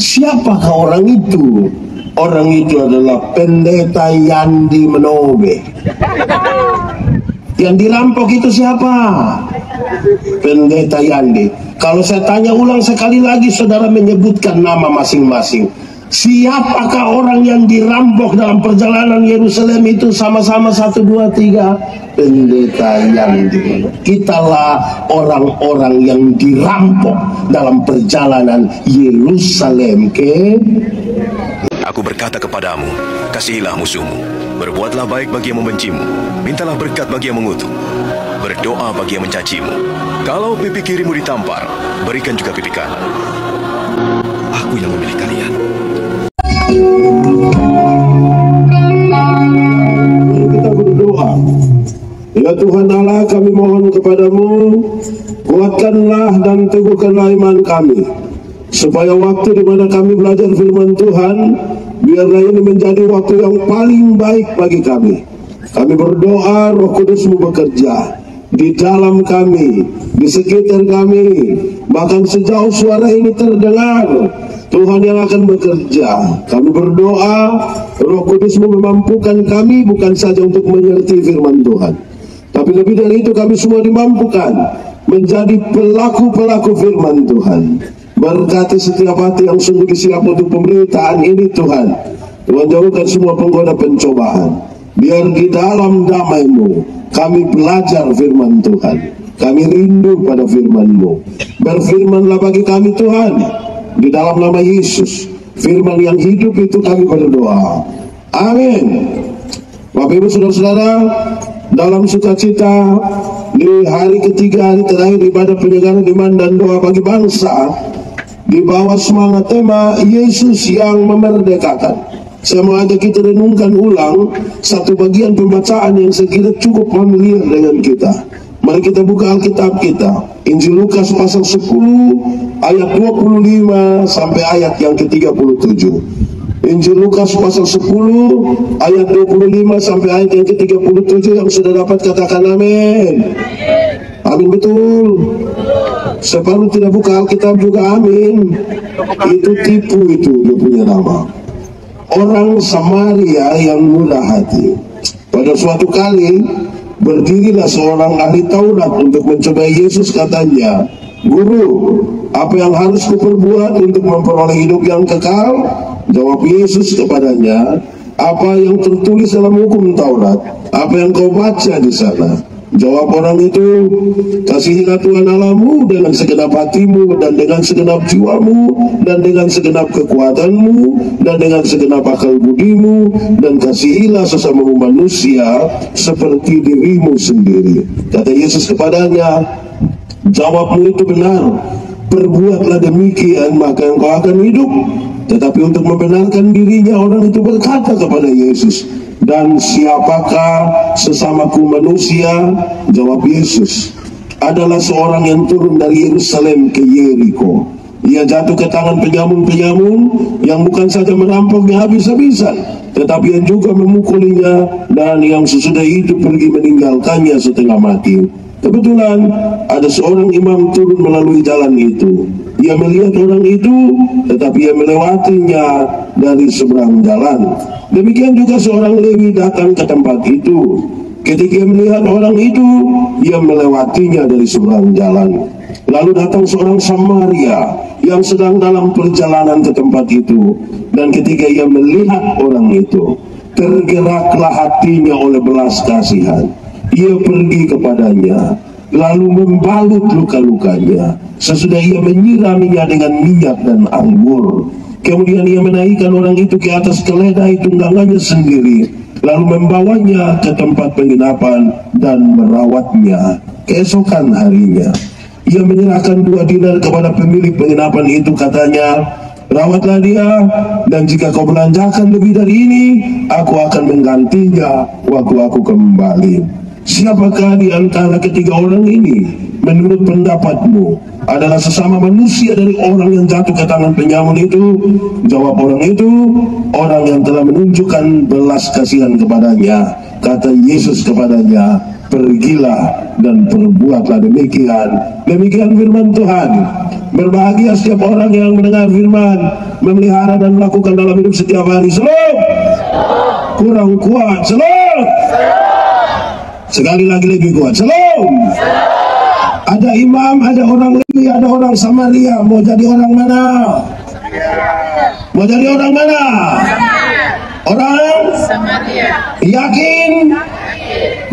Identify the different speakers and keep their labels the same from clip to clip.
Speaker 1: Siapakah orang itu? Orang itu adalah Pendeta Yandi Menobe. Yang dirampok itu siapa? Pendeta Yandi. Kalau saya tanya ulang sekali lagi, saudara menyebutkan nama masing-masing. Siapakah orang yang dirampok dalam perjalanan Yerusalem itu? Sama-sama 1, 2, 3. Pendeta Yandi. Kitalah orang-orang yang dirampok dalam perjalanan Yerusalem ke...
Speaker 2: Aku berkata kepadamu, kasihilah musuhmu, berbuatlah baik bagi yang membencimu, mintalah berkat bagi yang mengutuk, berdoa bagi yang mencacimu. Kalau pipi kirimu ditampar, berikan juga pipi kanan. Aku yang memilih kalian.
Speaker 1: Kita berdoa. Ya Tuhan Allah, kami mohon kepadamu, kuatkanlah dan teguhkanlah iman kami, supaya waktu di mana kami belajar firman Tuhan, biarlah ini menjadi waktu yang paling baik bagi kami. Kami berdoa Roh Kudus-Mu bekerja di dalam kami, di sekitar kami, bahkan sejauh suara ini terdengar. Tuhan yang akan bekerja. Kami berdoa Roh Kudus-Mu memampukan kami bukan saja untuk mengerti firman Tuhan, tapi lebih dari itu kami semua dimampukan menjadi pelaku-pelaku firman Tuhan. Berkati setiap hati yang sungguh siap untuk pemberitaan ini Tuhan. Tuhan jauhkan semua penggoda pencobaan. Biar di dalam damai-Mu kami belajar firman Tuhan. Kami rindu pada firman-Mu. Berfirmanlah bagi kami Tuhan, di dalam nama Yesus. Firman yang hidup itu kami berdoa. Amin. Bapak Ibu saudara-saudara, dalam sukacita di hari ketiga, hari terakhir ibadah penyegaran iman dan doa bagi bangsa, di bawah semangat tema Yesus yang memerdekakan, saya mau ajak kita renungkan ulang satu bagian pembacaan yang saya kira cukup familiar dengan kita. Mari kita buka Alkitab kita, Injil Lukas pasal 10 ayat 25 sampai ayat yang ke-37. Injil Lukas pasal 10 ayat 25 sampai ayat yang ke-37. Yang sudah dapat katakan amin. Amin, betul. Separuh tidak buka Alkitab juga amin. Itu tipu, itu dia punya nama. Orang Samaria yang murah hati. Pada suatu kali berdirilah seorang ahli Taurat untuk mencobai Yesus. Katanya, Guru, apa yang harus kuperbuat untuk memperoleh hidup yang kekal? Jawab Yesus kepadanya, apa yang tertulis dalam hukum Taurat? Apa yang kau baca di sana? Jawab orang itu, kasihilah Tuhan Allahmu dengan segenap hatimu, dan dengan segenap jiwamu, dan dengan segenap kekuatanmu, dan dengan segenap akal budimu, dan kasihilah sesamamu manusia seperti dirimu sendiri. Kata Yesus kepadanya, jawabmu itu benar, perbuatlah demikian maka engkau akan hidup. Tetapi untuk membenarkan dirinya, orang itu berkata kepada Yesus, dan siapakah sesamaku manusia? Jawab Yesus, adalah seorang yang turun dari Yerusalem ke Yeriko. Ia jatuh ke tangan penyamun-penyamun yang bukan saja merampoknya habis-habisan, tetapi yang juga memukulinya, dan yang sesudah itu pergi meninggalkannya setengah mati. Kebetulan ada seorang imam turun melalui jalan itu. Ia melihat orang itu, tetapi ia melewatinya dari seberang jalan. Demikian juga seorang Lewi datang ke tempat itu. Ketika ia melihat orang itu, ia melewatinya dari seberang jalan. Lalu datang seorang Samaria yang sedang dalam perjalanan ke tempat itu. Dan ketika ia melihat orang itu, tergeraklah hatinya oleh belas kasihan. Ia pergi kepadanya, lalu membalut luka-lukanya. Sesudah ia menyiraminya dengan minyak dan anggur. Kemudian ia menaikkan orang itu ke atas keledai tunggangannya sendiri, lalu membawanya ke tempat penginapan dan merawatnya. Keesokan harinya, ia menyerahkan 2 dinar kepada pemilik penginapan itu. Katanya, rawatlah dia, dan jika kau belanjakan lebih dari ini, aku akan menggantinya waktu aku kembali. Siapakah di antara ketiga orang ini menurut pendapatmu adalah sesama manusia dari orang yang jatuh ke tangan penyamun itu? Jawab orang itu, orang yang telah menunjukkan belas kasihan kepadanya. Kata Yesus kepadanya, pergilah dan perbuatlah demikian. Demikian firman Tuhan. Berbahagia setiap orang yang mendengar firman, memelihara dan melakukan dalam hidup setiap hari. Shalom. Kurang kuat. Shalom. Sekali lagi lebih kuat. Shalom. Ada imam, ada orang Lewi, ada orang Samaria. Mau jadi orang mana? Mau jadi orang mana? Orang Samaria. Yakin?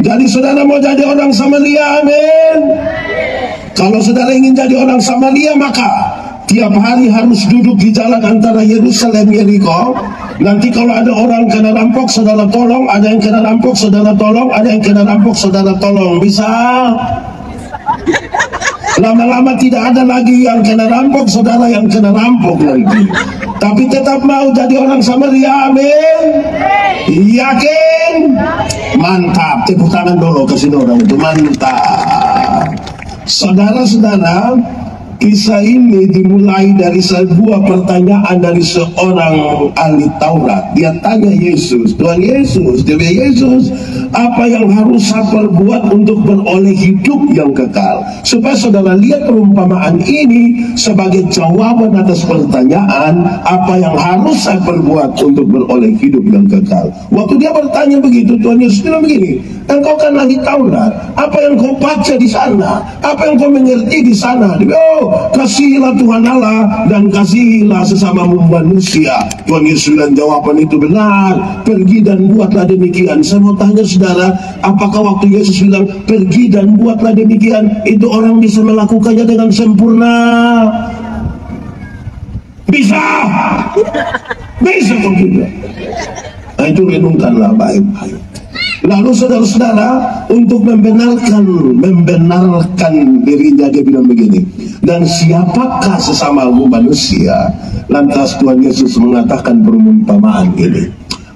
Speaker 1: Jadi saudara mau jadi orang Samaria, amin. Kalau saudara ingin jadi orang Samaria, maka tiap hari harus duduk di jalan antara Yerusalem Yeriko. Nanti kalau ada orang kena rampok, saudara tolong. Ada yang kena rampok, saudara tolong. Ada yang kena rampok, saudara tolong. Bisa? Lama-lama tidak ada lagi yang kena rampok, saudara yang kena rampok lagi. Tapi tetap mau jadi orang Samaria, amin. Yakin? Mantap. Tepuk tangan dulu ke sini orang itu, mantap. Saudara-saudara, kisah ini dimulai dari sebuah pertanyaan dari seorang ahli Taurat. Dia tanya Yesus, Tuhan Yesus, dia bilang, Yesus, apa yang harus saya perbuat untuk beroleh hidup yang kekal? Supaya saudara lihat perumpamaan ini sebagai jawaban atas pertanyaan, apa yang harus saya perbuat untuk beroleh hidup yang kekal? Waktu dia bertanya begitu, Tuhan Yesus bilang begini, engkau kan ahli Taurat, apa yang kau baca di sana? Apa yang kau mengerti di sana? Dia bilang, oh, kasihilah Tuhan Allah dan kasihilah sesamamu manusia. Tuhan Yesus bilang jawaban itu benar, pergi dan buatlah demikian. Saya mau tanya saudara, apakah waktu Yesus bilang pergi dan buatlah demikian, itu orang bisa melakukannya dengan sempurna? Bisa? Bisa kok juga. Nah, itu renungkanlah baik-baik. Lalu saudara-saudara, untuk membenarkan dirinya, dia bilang begini, dan siapakah sesamamu manusia? Lantas Tuhan Yesus mengatakan perumpamaan ini,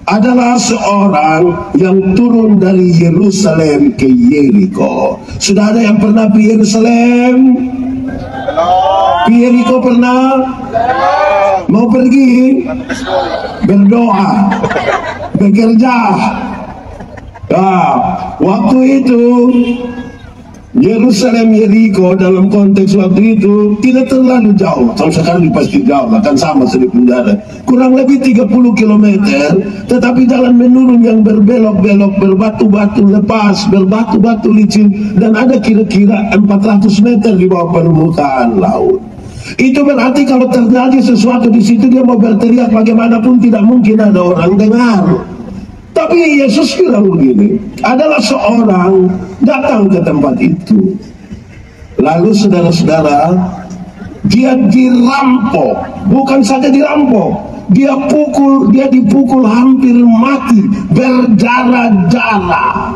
Speaker 1: adalah seorang yang turun dari Yerusalem ke Yeriko. Sudah ada yang pernah pergi Yerusalem? Yeriko pernah? Mau pergi? Berdoa, bekerja. Nah, waktu itu Yerusalem Yeriko dalam konteks waktu itu tidak terlalu jauh. Tahun sekarang pasti jauh, akan sama sedikit penjara. Kurang lebih 30 km, tetapi jalan menurun yang berbelok-belok, berbatu-batu lepas, berbatu-batu licin, dan ada kira-kira 400 meter di bawah permukaan laut. Itu berarti kalau terjadi sesuatu di situ, dia mau berteriak bagaimanapun tidak mungkin ada orang dengar. Tapi Yesus bilang begini, adalah seorang datang ke tempat itu. Lalu saudara-saudara, dia dirampok. Bukan saja dirampok, dia dipukul hampir mati, berdarah-darah.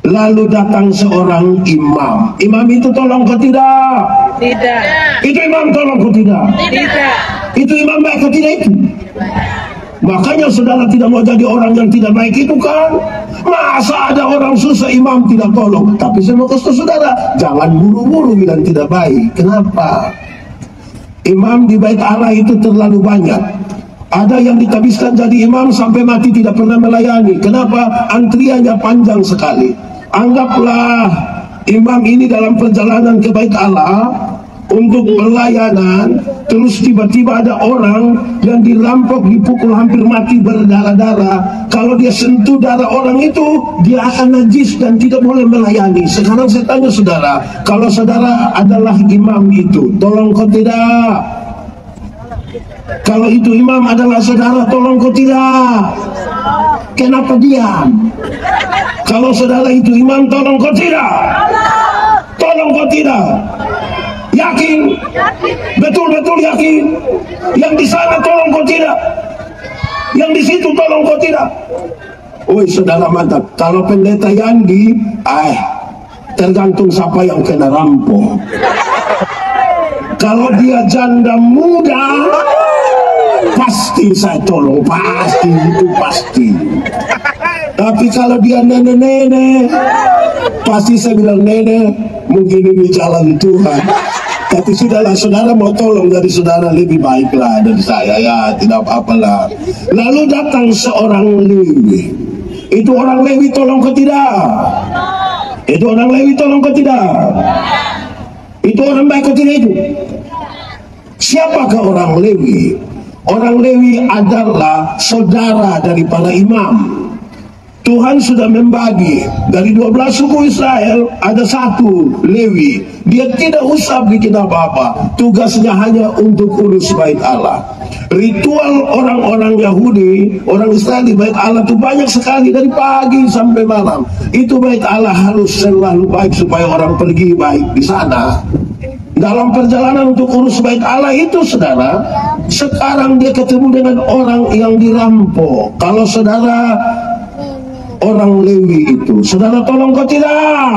Speaker 1: Lalu datang seorang imam. Imam itu tolong kau tidak? Tidak. Itu imam tolong kau tidak? Tidak. Itu imam baik kau tidak itu? Makanya saudara tidak mau jadi orang yang tidak baik itu kan? Masa ada orang susah imam tidak tolong? Tapi saya mau kasih saudara, jangan buru-buru bilang tidak baik. Kenapa? Imam di bait Allah itu terlalu banyak. Ada yang ditabiskan jadi imam sampai mati tidak pernah melayani. Kenapa? Antriannya panjang sekali. Anggaplah imam ini dalam perjalanan ke bait Allah untuk pelayanan, terus tiba-tiba ada orang yang dirampok, dipukul hampir mati, berdarah-darah. Kalau dia sentuh darah orang itu, dia akan najis dan tidak boleh melayani. Sekarang saya tanya saudara, kalau saudara adalah imam itu, tolong kau tidak? Kalau itu imam adalah saudara, tolong kau tidak? Kenapa diam? Kalau saudara itu imam, tolong kau tidak? Tolong kau tidak? Yakin? Betul-betul yakin? Yang di sana tolong kau tidak? Yang di situ tolong kau tidak? Woi saudara mantap. Kalau pendeta Yandi, tergantung siapa yang kena rampok. Kalau dia janda muda, pasti saya tolong, pasti itu pasti. Tapi kalau dia nenek-nenek, pasti saya bilang, nenek, mungkin ini jalan Tuhan. Tapi sudahlah, saudara mau tolong dari saudara lebih baiklah dari saya, ya tidak apa-apalah. Lalu datang seorang Lewi. Itu orang Lewi tolong ke tidak? Itu orang Lewi, tolong kau tidak? Itu orang baik kau tidak itu? Siapakah orang Lewi? Orang Lewi adalah saudara daripada imam. Tuhan sudah membagi dari 12 suku Israel, ada satu Lewi. Dia tidak usah bikin apa-apa, tugasnya hanya untuk urus bait Allah. Ritual orang-orang Yahudi, orang Israel di bait Allah itu banyak sekali, dari pagi sampai malam. Itu bait Allah harus selalu baik supaya orang pergi baik di sana. Dalam perjalanan untuk urus bait Allah itu, saudara, sekarang dia ketemu dengan orang yang dirampok. Kalau saudara orang Lewi itu, saudara tolong kau tidak?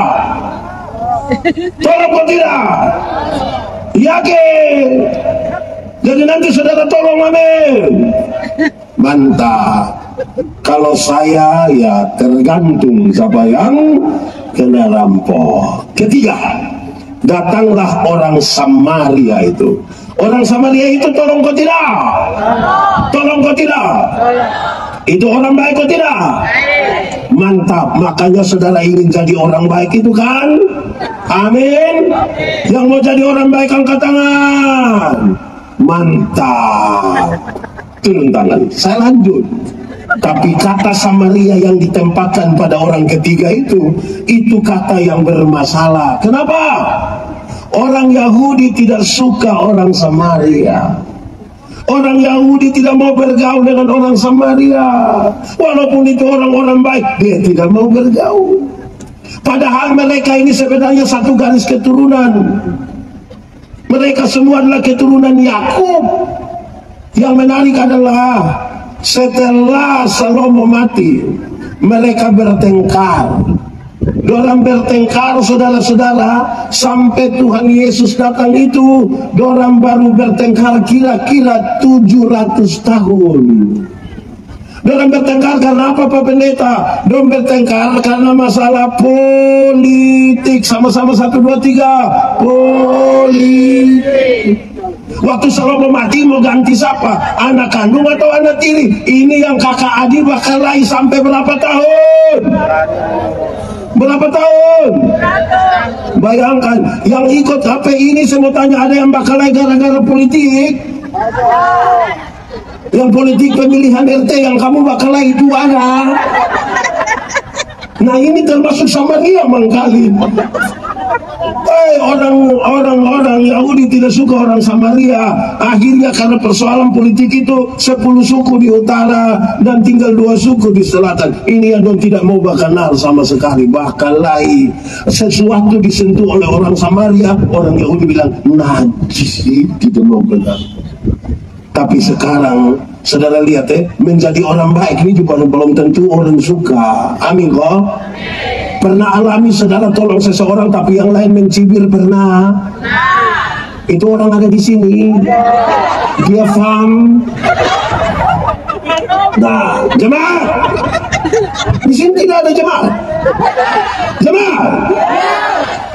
Speaker 1: Tolong kau tidak? Yakin? Jadi nanti saudara tolong, amin. Mantap. Kalau saya, ya tergantung siapa yang kena rampok. Ketiga, datanglah orang Samaria itu. Orang Samaria itu tolong kau tidak? Tolong kau tidak? Itu orang baik kau tidak? Mantap. Makanya saudara ingin jadi orang baik itu kan? Amin. Yang mau jadi orang baik angkat tangan. Mantap. Turun tangan. Saya lanjut. Tapi kata Samaria yang ditempatkan pada orang ketiga itu kata yang bermasalah. Kenapa? Orang Yahudi tidak suka orang Samaria. Orang Yahudi tidak mau bergaul dengan orang Samaria. Walaupun itu orang-orang baik, dia tidak mau bergaul. Padahal mereka ini sebenarnya satu garis keturunan. Mereka semua adalah keturunan Yakub. Yang menarik adalah setelah Salomo mati, mereka bertengkar. Dorang bertengkar, saudara-saudara, sampai Tuhan Yesus datang itu, dorang baru bertengkar kira-kira 700 tahun. Dorang bertengkar karena apa, Pak Pendeta? Dorang bertengkar karena masalah politik. Sama-sama 1, 2, 3. Politik. Waktu Salomo mati mau ganti siapa? Anak kandung atau anak tiri? Ini yang kakak adik bakal lagi sampai berapa tahun? Berapa tahun? Bayangkan, yang ikut HP ini saya mau tanya, ada yang bakal lagi gara-gara politik? Yang politik pemilihan RT yang kamu bakal lagi itu ada? Nah ini termasuk Samaria mangkali. Orang Yahudi tidak suka orang Samaria. Akhirnya karena persoalan politik itu 10 suku di utara dan tinggal 2 suku di selatan. Ini yang tidak mau kenal sama sekali. Bahkan lain sesuatu disentuh oleh orang Samaria, orang Yahudi bilang najis, tidak mau kenal. Tapi sekarang saudara lihat menjadi orang baik ini juga belum tentu orang suka. Amin kok. Pernah alami saudara tolong seseorang tapi yang lain mencibir, pernah? Itu orang ada di sini. Dia paham. Nah, jemaat. Di sini tidak ada jemaat. Jemaat.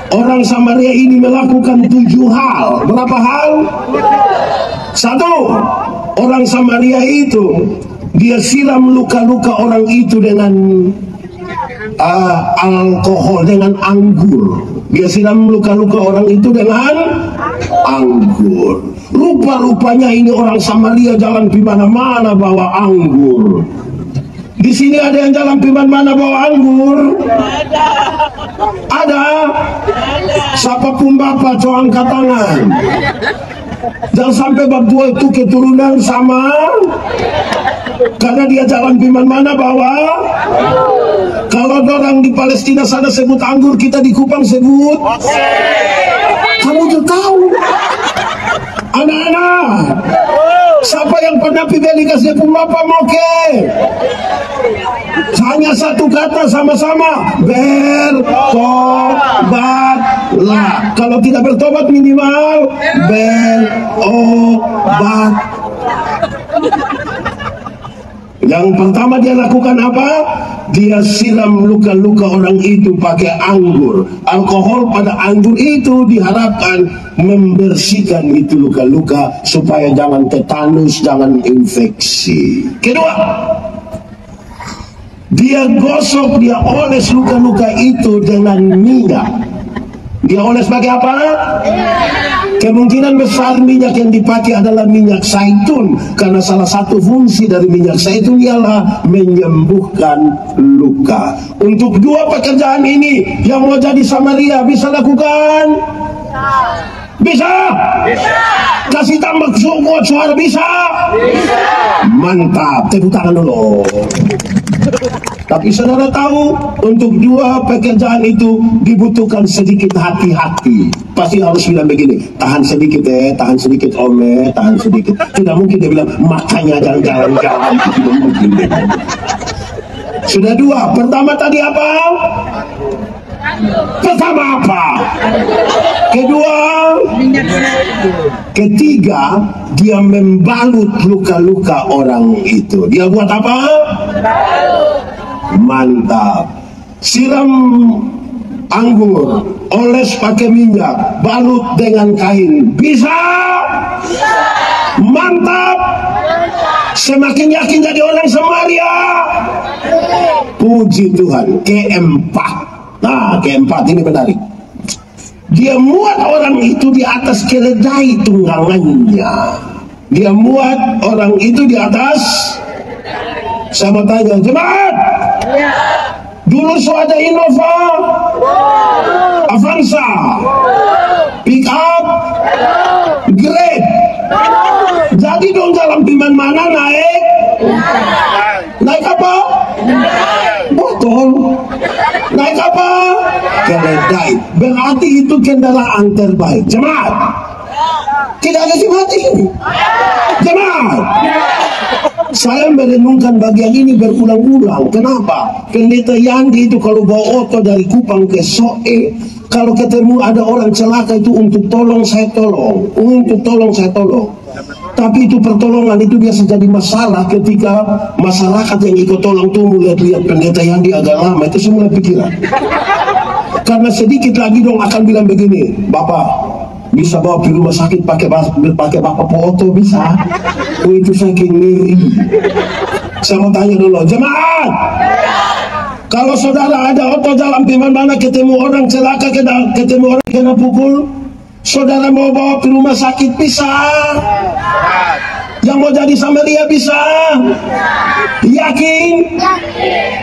Speaker 1: Orang Samaria ini melakukan 7 hal. Berapa hal? 1. Orang Samaria itu dia siram luka-luka orang itu dengan alkohol, dengan anggur. Dia siram luka-luka orang itu dengan anggur. Rupa-rupanya ini orang Samaria jalan di mana-mana bawa anggur. Di sini ada yang jalan di mana-mana bawa anggur? Ada? Siapapun bapak coba angkat tangan. Jangan sampai bab 2 itu keturunan sama, karena dia jalan di mana-mana bawa. Kalau orang di Palestina sana sebut anggur, kita di Kupang sebut. Kamu juga tahu. Anak-anak, siapa yang pernah pilih kasih pun bapak moke? Hanya satu kata sama-sama, bertobatlah. Kalau tidak bertobat minimal berobat. Yang pertama dia lakukan apa? Dia siram luka-luka orang itu pakai anggur. Alkohol pada anggur itu diharapkan membersihkan itu luka-luka supaya jangan tetanus, jangan infeksi. Kedua, Dia gosok, dia oles luka-luka itu dengan minyak. Dia oles pakai apa? Kemungkinan besar minyak yang dipakai adalah minyak zaitun, karena salah satu fungsi dari minyak zaitun ialah menyembuhkan luka. Untuk dua pekerjaan ini, yang mau jadi Samaria bisa lakukan? Bisa? Kasih tambah suara bisa? Mantap, tepuk tangan dulu. Tapi saudara tahu, untuk dua pekerjaan itu dibutuhkan sedikit hati-hati. Pasti harus bilang begini, tahan sedikit tahan sedikit tahan sedikit. Tidak mungkin dia bilang, makanya jangan jalan-jalan. Tidak mungkin. Sudah dua, pertama tadi apa? Pertama apa? Kedua, ketiga, dia membalut luka-luka orang itu. Dia buat apa? Mantap. Siram anggur, oles pakai minyak, balut dengan kain. Bisa? Mantap. Semakin yakin jadi orang Samaria. Puji Tuhan. Keempat. Nah, keempat ini menarik. Dia muat orang itu di atas keledai tunggangannya. Dia muat orang itu di atas. Saya mau tanya, jemaat. Dulu ada Innova, Avanza, pick up, Grab. Jadi dong jalan piman mana naik? Naik apa? Botol. Naik apa? Keledai. Berarti itu kendaraan terbaik. Jemaat, tidak ada jemaat ini. Jemaat, saya merenungkan bagian ini berulang-ulang. Kenapa? Pendeta Yandi itu kalau bawa oto dari Kupang ke Soe, kalau ketemu ada orang celaka itu untuk tolong saya tolong, untuk tolong saya tolong. Tapi itu pertolongan itu biasa jadi masalah ketika masyarakat yang ikut tolong tuh melihat-lihat pendeta Yandi agak lama, itu semua pikiran. Karena sedikit lagi dong akan bilang begini, Bapak bisa bawa pergi rumah sakit pakai bapak foto bisa? Oh, itu saking ngeri. Saya mau tanya dulu, jemaat, kalau saudara ada oto jalan di mana ketemu orang celaka, ketemu orang kena pukul, saudara mau bawa ke rumah sakit bisa? Yang mau jadi Samaria bisa? Yakin?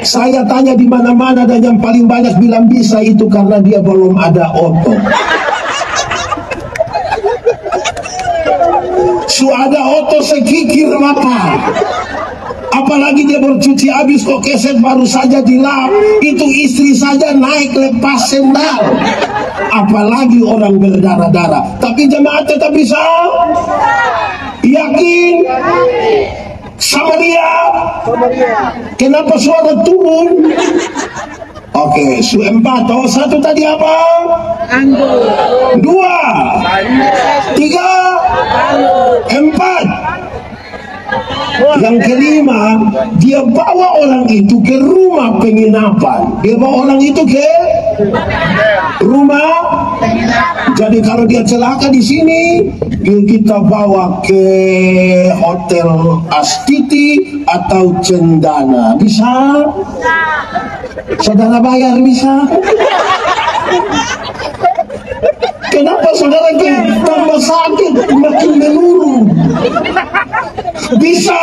Speaker 1: Saya tanya di mana-mana dan yang paling banyak bilang bisa itu karena dia belum ada oto. Ada oto sekikir mata, apalagi dia bercuci habis kok keset baru saja dilap, itu istri saja naik lepas sendal, apalagi orang berdarah-darah. Tapi jemaat tetap bisa? Yakin? Samaria? Kenapa suara turun? Oke, empat. Oh, satu tadi apa? Anggur. Dua. Tiga. Empat. Yang kelima, dia bawa orang itu ke rumah penginapan. Dia bawa orang itu ke rumah. Jadi kalau dia celaka di sini, kita bawa ke hotel Astiti atau Cendana. Bisa? Saudara bayar bisa? Kenapa saudara tambah sakit makin menurun? Bisa?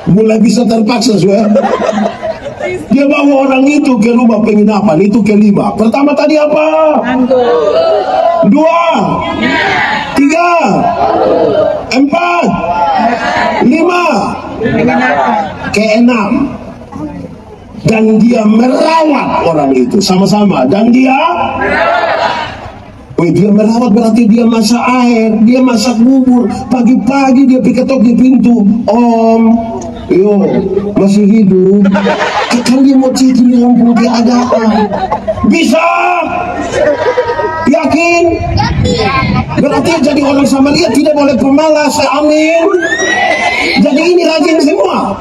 Speaker 1: Mulai bisa terpaksa sudah. Dia bawa orang itu ke rumah penginapan, itu kelima. Pertama tadi apa? Dua. Tiga. Empat. Lima. Keenam. Dan dia merawat orang itu sama-sama. Dan dia merawat berarti dia masak air, dia masak bubur. Pagi-pagi dia ketok di pintu, Om, yo masih hidup. Kan dia mau cicil ngomong dia ada apa? Bisa? Yakin? Berarti jadi orang Samaria tidak boleh pemalas. Amin. Jadi ini rajin semua.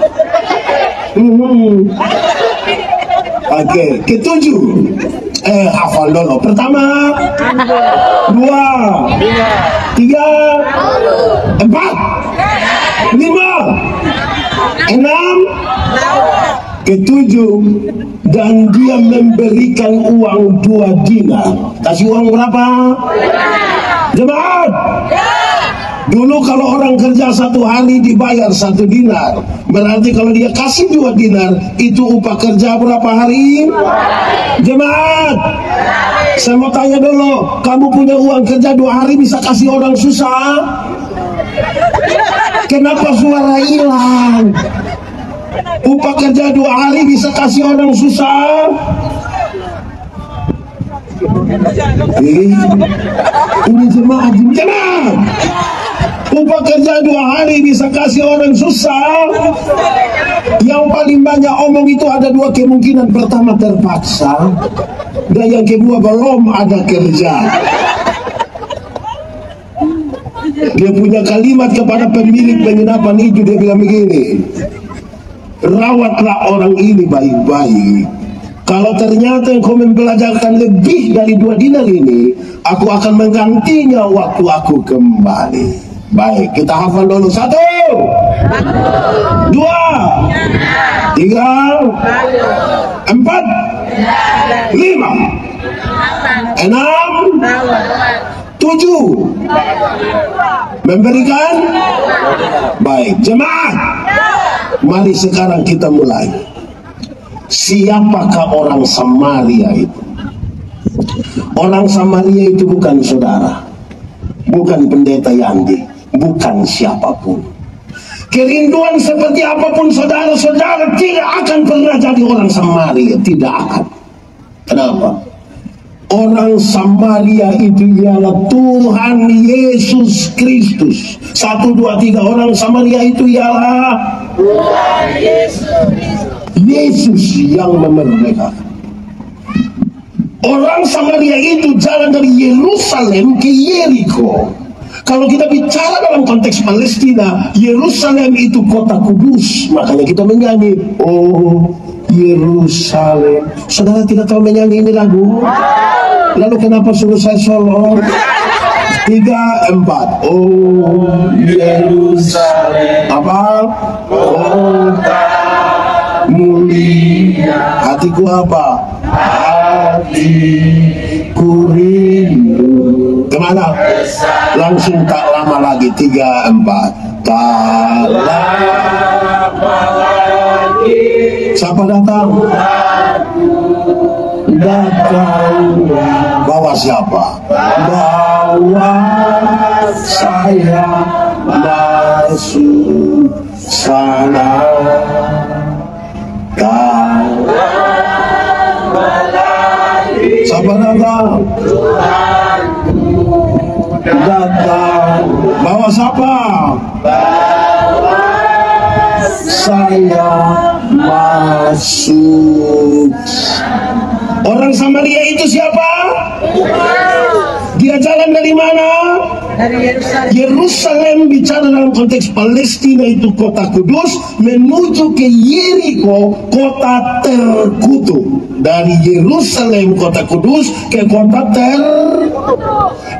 Speaker 1: Oke, ketujuh. Hafal dulu. Pertama, dua, tiga, empat, lima, enam, Ketujuh, dan dia memberikan uang 2 dinar. Kasih uang berapa? Jemaat. Dulu kalau orang kerja 1 hari dibayar 1 dinar. Berarti kalau dia kasih 2 dinar, itu upah kerja berapa hari? Jemaat. Saya mau tanya dulu, kamu punya uang kerja 2 hari bisa kasih orang susah? Kenapa suara hilang? Upah kerja 2 hari bisa kasih orang susah? Ini jemaat. Upah kerja 2 hari bisa kasih orang susah. Yang paling banyak omong itu ada 2 kemungkinan. Pertama, terpaksa, dan yang kedua, belum ada kerja. Dia punya kalimat kepada pemilik penginapan itu. Dia bilang begini, rawatlah orang ini baik-baik. Kalau ternyata engkau mempelajarkan lebih dari 2 dinar ini, aku akan menggantinya waktu aku kembali. Baik, kita hafal dulu. 1, 2, 3, 4, 5, 6, 7. Memberikan. Baik, jemaat, mari sekarang kita mulai. Siapakah orang Samaria itu? Orang Samaria itu bukan saudara, bukan pendeta Yandi, bukan siapapun. Kerinduan seperti apapun saudara-saudara tidak akan pernah jadi orang Samaria. Tidak akan. Kenapa? Orang Samaria itu ialah Tuhan Yesus Kristus. 1, 2, 3. Orang Samaria itu ialah Tuhan Yesus yang memerdekakan. Orang Samaria itu jalan dari Yerusalem ke Yeriko. Kalau kita bicara dalam konteks Palestina, Yerusalem itu kota kudus. Makanya kita menyanyi, oh Yerusalem. Saudara tidak tahu menyanyi ini lagu? Lalu kenapa suruh saya solo? 3, 4. Oh Yerusalem, apa? Kota mulia. Hatiku apa? Hatiku rindu. Kemana? Langsung tak lama lagi. 3, 4. Tak lama lagi. Siapa datang? Datang. Bawa siapa? Bawa saya masuk sana. Siapa datang? Datang. Bawa siapa? Bawa saya masuk. Orang Samaria itu siapa? Dia jalan dari mana? Dari Yerusalem. Yerusalem bicara dalam konteks Palestina itu kota kudus, menuju ke Yeriko, kota terkutuk. Dari Yerusalem kota kudus ke kota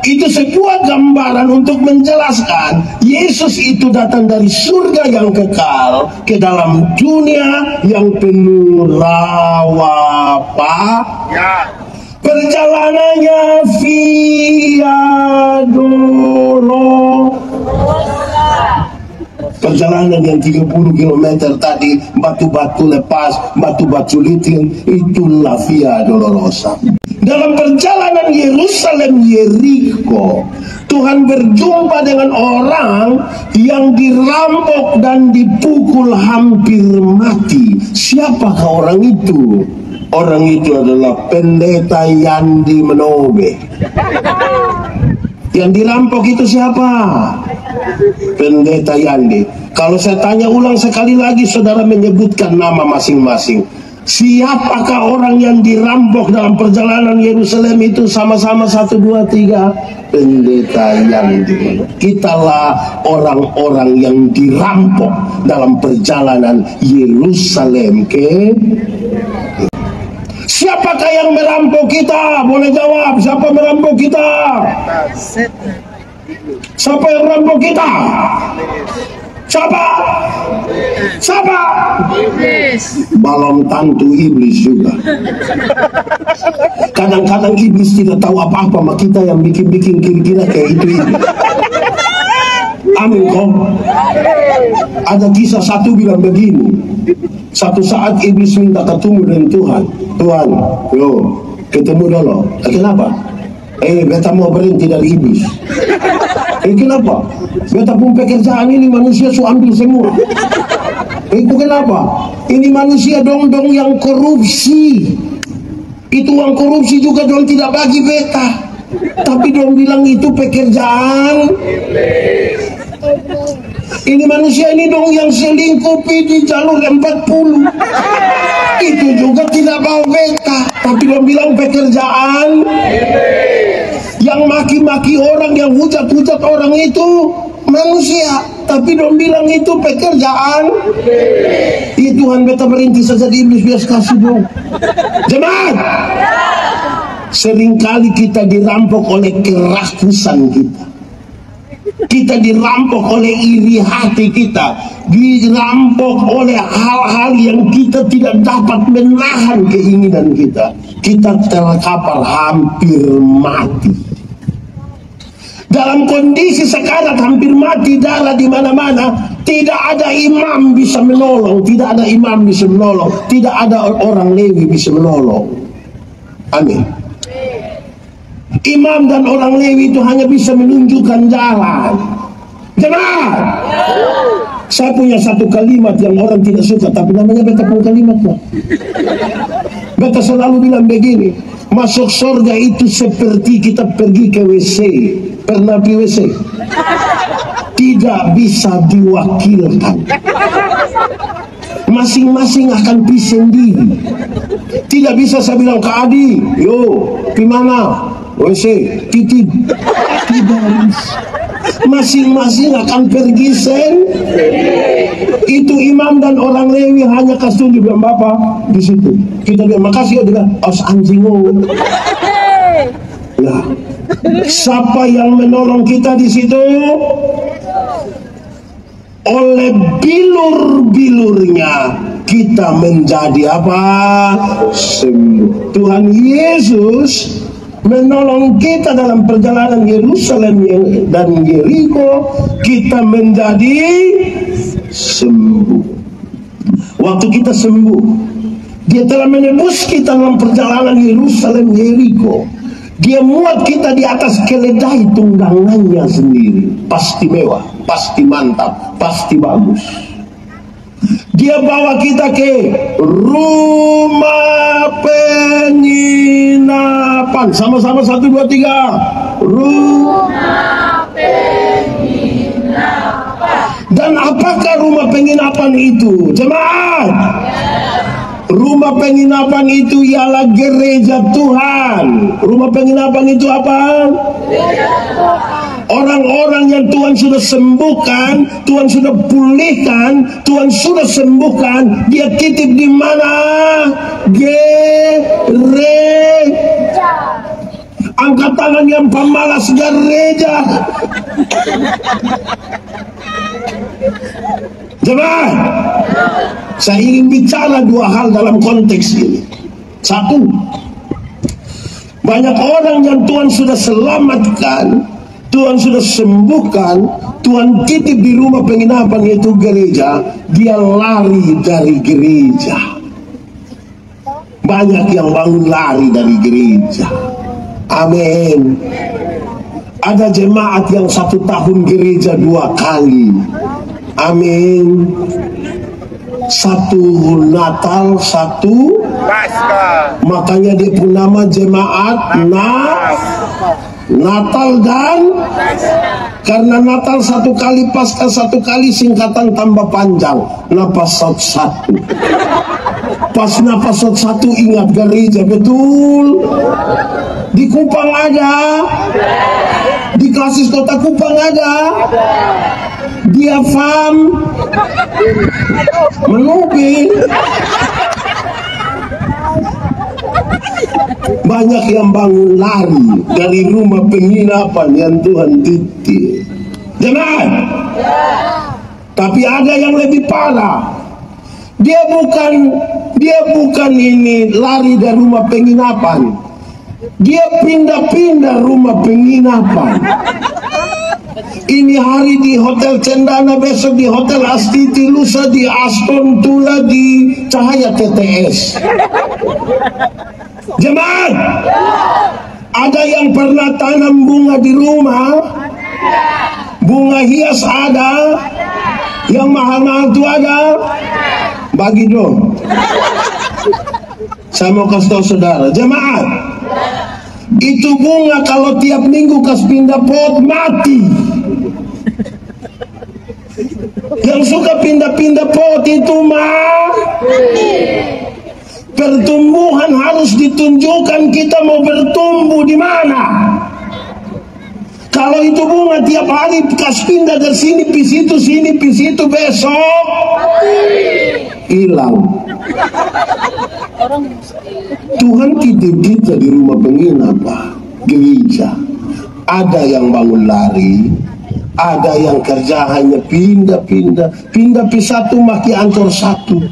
Speaker 1: itu sebuah gambaran untuk menjelaskan Yesus itu datang dari surga yang kekal ke dalam dunia yang penuh rawa perjalanannya via dolorosa. Perjalanan yang 30 km tadi, batu-batu lepas, batu-batu licin, itulah via dolorosa. Dalam perjalanan Yerusalem Yeriko, Tuhan berjumpa dengan orang yang dirampok dan dipukul hampir mati. Siapakah orang itu? Orang itu adalah pendeta Yandi Menobe. Yang dirampok itu siapa? Pendeta Yandi. Kalau saya tanya ulang sekali lagi, saudara menyebutkan nama masing-masing. Siapakah orang yang dirampok dalam perjalanan Yerusalem itu? Sama-sama 1, 2, 3. Pendeta Yandi. Kitalah orang-orang yang dirampok dalam perjalanan Yerusalem ke. Siapakah yang merampok kita? Boleh jawab, siapa merampok kita? Siapa yang merampok kita? Siapa? Siapa?
Speaker 3: Iblis.
Speaker 1: Belum tentu iblis juga. Kadang-kadang iblis tidak tahu apa-apa sama kita yang bikin-bikin kira-kira kayak itu. Amin kok. Ada kisah satu bilang begini. Satu saat iblis minta ketemu dengan Tuhan. Tuhan, yo ketemu dulu. Kenapa? Beta mau berhenti dari iblis. Kenapa? Beta pun pekerjaan ini manusia su ambil semua. Itu kenapa? Ini manusia dong yang korupsi. Itu uang korupsi juga dong tidak bagi beta. Tapi dong bilang itu pekerjaan. Ini manusia ini dong yang selingkupi di jalur 40. Itu juga tidak bawa beta. Tapi dong bilang pekerjaan. Yang maki-maki orang, yang hujat-hujat orang itu manusia, tapi dong bilang itu pekerjaan. Tuhan beta berhenti saja di iblis, biasa kasih dong. Jemaat, seringkali kita dirampok oleh kerakusan kita. Kita dirampok oleh iri hati kita, dirampok oleh hal-hal yang kita tidak dapat menahan keinginan kita. Kita terkapar hampir mati. Dalam kondisi sekarang hampir mati, darah di mana-mana, tidak ada imam bisa menolong, tidak ada imam bisa menolong, tidak ada orang Lewi bisa menolong. Amin. Imam dan orang Lewi itu hanya bisa menunjukkan jalan. Jemaat, saya punya satu kalimat yang orang tidak suka, tapi namanya beta punya kalimatnya. Beta selalu bilang begini, masuk surga itu seperti kita pergi ke WC. Pernah di WC? Tidak bisa diwakilkan. Masing-masing akan pergi sendiri. Tidak bisa saya bilang ke Adi, yo, di mana? WC, titip. Tidak bisa. Masing-masing akan pergi sendiri. Itu imam dan orang Lewi hanya kasih tunjuk bilang Bapak di situ. Kita bilang makasih, dia bilang os anjingo. Nah, siapa yang menolong kita di situ? Oleh bilur-bilurnya kita menjadi apa? Sembuh. Tuhan Yesus menolong kita dalam perjalanan Yerusalem dan Yeriko, kita menjadi sembuh. Waktu kita sembuh, Dia telah menebus kita dalam perjalanan Yerusalem Yeriko. Dia muat kita di atas keledai tunggangannya sendiri. Pasti mewah, pasti mantap, pasti bagus. Dia bawa kita ke rumah penginapan. Sama-sama 1, 2, 3. Rumah penginapan. Dan apakah rumah penginapan itu? Jemaat, rumah penginapan itu ialah gereja Tuhan. Rumah penginapan itu apa? Orang-orang yang Tuhan sudah sembuhkan, Tuhan sudah pulihkan, Tuhan sudah sembuhkan, Dia titip di mana? Gereja. Angkat tangan yang pemalas, gereja. Jemaat, saya ingin bicara 2 hal dalam konteks ini. 1, banyak orang yang Tuhan sudah selamatkan, Tuhan sudah sembuhkan, Tuhan titip di rumah penginapan yaitu gereja, dia lari dari gereja. Banyak yang bangun lari dari gereja. Amin. Ada jemaat yang 1 tahun gereja 2 kali. Amin. 1 Natal, 1 Paskah. Makanya dia pun nama jemaat Natal dan karena Natal 1 kali, Paskah 1 kali, singkatan tambah panjang. Napasot 1. Pas napasot 1 ingat gereja, betul. Di Kupang ada, di Klasis Kota Kupang ada, dia farm menubi. Banyak yang bangun lari dari rumah penginapan yang Tuhan titip. Jangan. Tapi ada yang lebih parah. Dia bukan ini lari dari rumah penginapan. Dia pindah-pindah rumah penginapan. Ini hari di Hotel Cendana, besok di Hotel Astiti, lusa di Aston, Tula di Cahaya TTS. Jemaat, ada yang pernah tanam bunga di rumah? Bunga hias ada? Yang mahal-mahal itu ada? Bagi dong. Saya mau kasih tahu saudara, jemaat, itu bunga kalau tiap minggu kas pindah pot mati. Yang suka pindah-pindah pot itu pertumbuhan harus ditunjukkan kita mau bertumbuh di mana. Kalau itu bunga tiap hari kas pindah dari sini pi situ besok hilang. Tuhan titip kita di rumah penginapan, gereja. Ada yang bangun lari, ada yang kerja hanya pindah pi satu maki antor satu.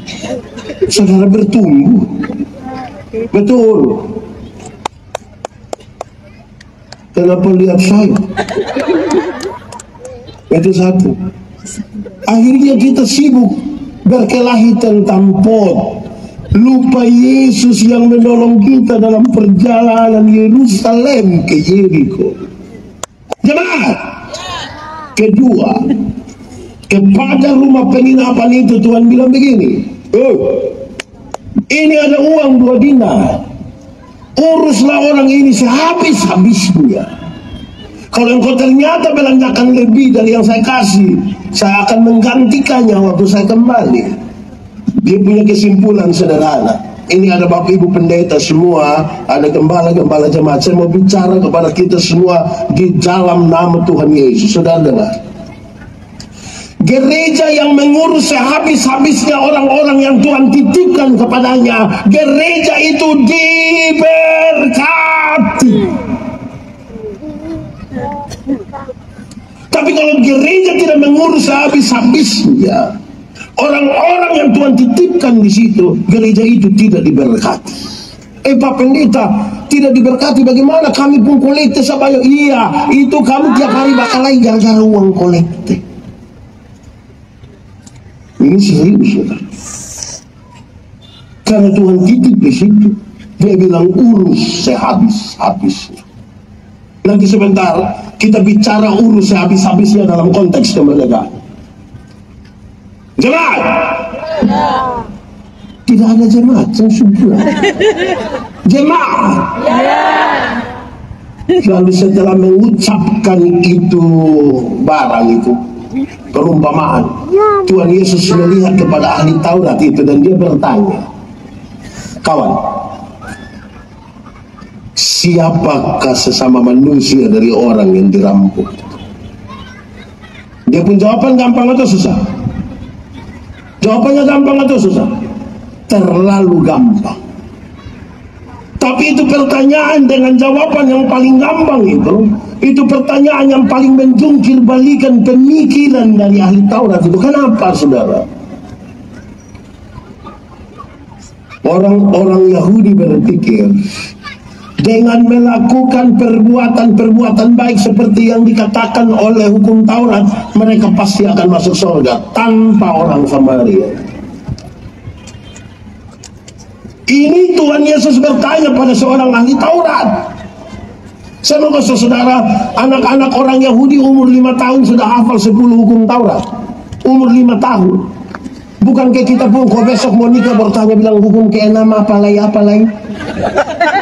Speaker 1: Saudara bertumbuh. Betul. Kenapa lihat saya? Itu satu. Akhirnya kita sibuk berkelahi tentang pot. Lupa Yesus yang menolong kita dalam perjalanan Yerusalem ke Yeriko. Jemaat, kedua, kepada rumah penginapan itu Tuhan bilang begini, ini ada uang 2 dinar, uruslah orang ini sehabis-habisnya. Kalau engkau ternyata belanjakan lebih dari yang saya kasih, saya akan menggantikannya waktu saya kembali. Dia punya kesimpulan sederhana. Ini ada Bapak Ibu pendeta semua, ada gembala-gembala jemaat. Saya mau bicara kepada kita semua di dalam nama Tuhan Yesus. Saudara dengar, gereja yang mengurus sehabis-habisnya orang-orang yang Tuhan titipkan kepadanya, gereja itu diberkati. Tapi kalau gereja tidak mengurus sehabis-habisnya orang-orang yang Tuhan titipkan di situ, gereja itu tidak diberkati. Pak Pendeta, tidak diberkati bagaimana? Kami pun kolekte sabayo. Iya, itu kamu tiap hari bakal lagi gara-gara uang kolekte. Ini serius, saudara. Karena Tuhan titip di situ, dia bilang urus sehabis-habisnya. Nanti sebentar kita bicara urus sehabis-habisnya dalam konteks kemerdekaan. Jemaat, tidak ada jemaat yang sudah. Jemaat. Lalu setelah mengucapkan itu barang itu perumpamaan, Tuhan Yesus melihat kepada ahli Taurat itu dan dia bertanya, kawan, siapakah sesama manusia dari orang yang dirampok? Dia pun jawaban gampang atau susah? Jawabannya gampang atau susah? Terlalu gampang. Tapi itu pertanyaan dengan jawaban yang paling gampang itu pertanyaan yang paling menjungkir balikan pemikiran dari ahli Taurat itu. Kenapa, saudara? Orang-orang Yahudi berpikir dengan melakukan perbuatan-perbuatan baik seperti yang dikatakan oleh hukum Taurat, mereka pasti akan masuk surga tanpa orang Samaria. Ini Tuhan Yesus bertanya pada seorang ahli Taurat. Saya mau kasih saudara, anak-anak orang Yahudi umur 5 tahun sudah hafal 10 hukum Taurat. Umur 5 tahun. Bukan kayak kita pun, kok besok mau nikah bertanya bilang hukum ke-6 apa lain.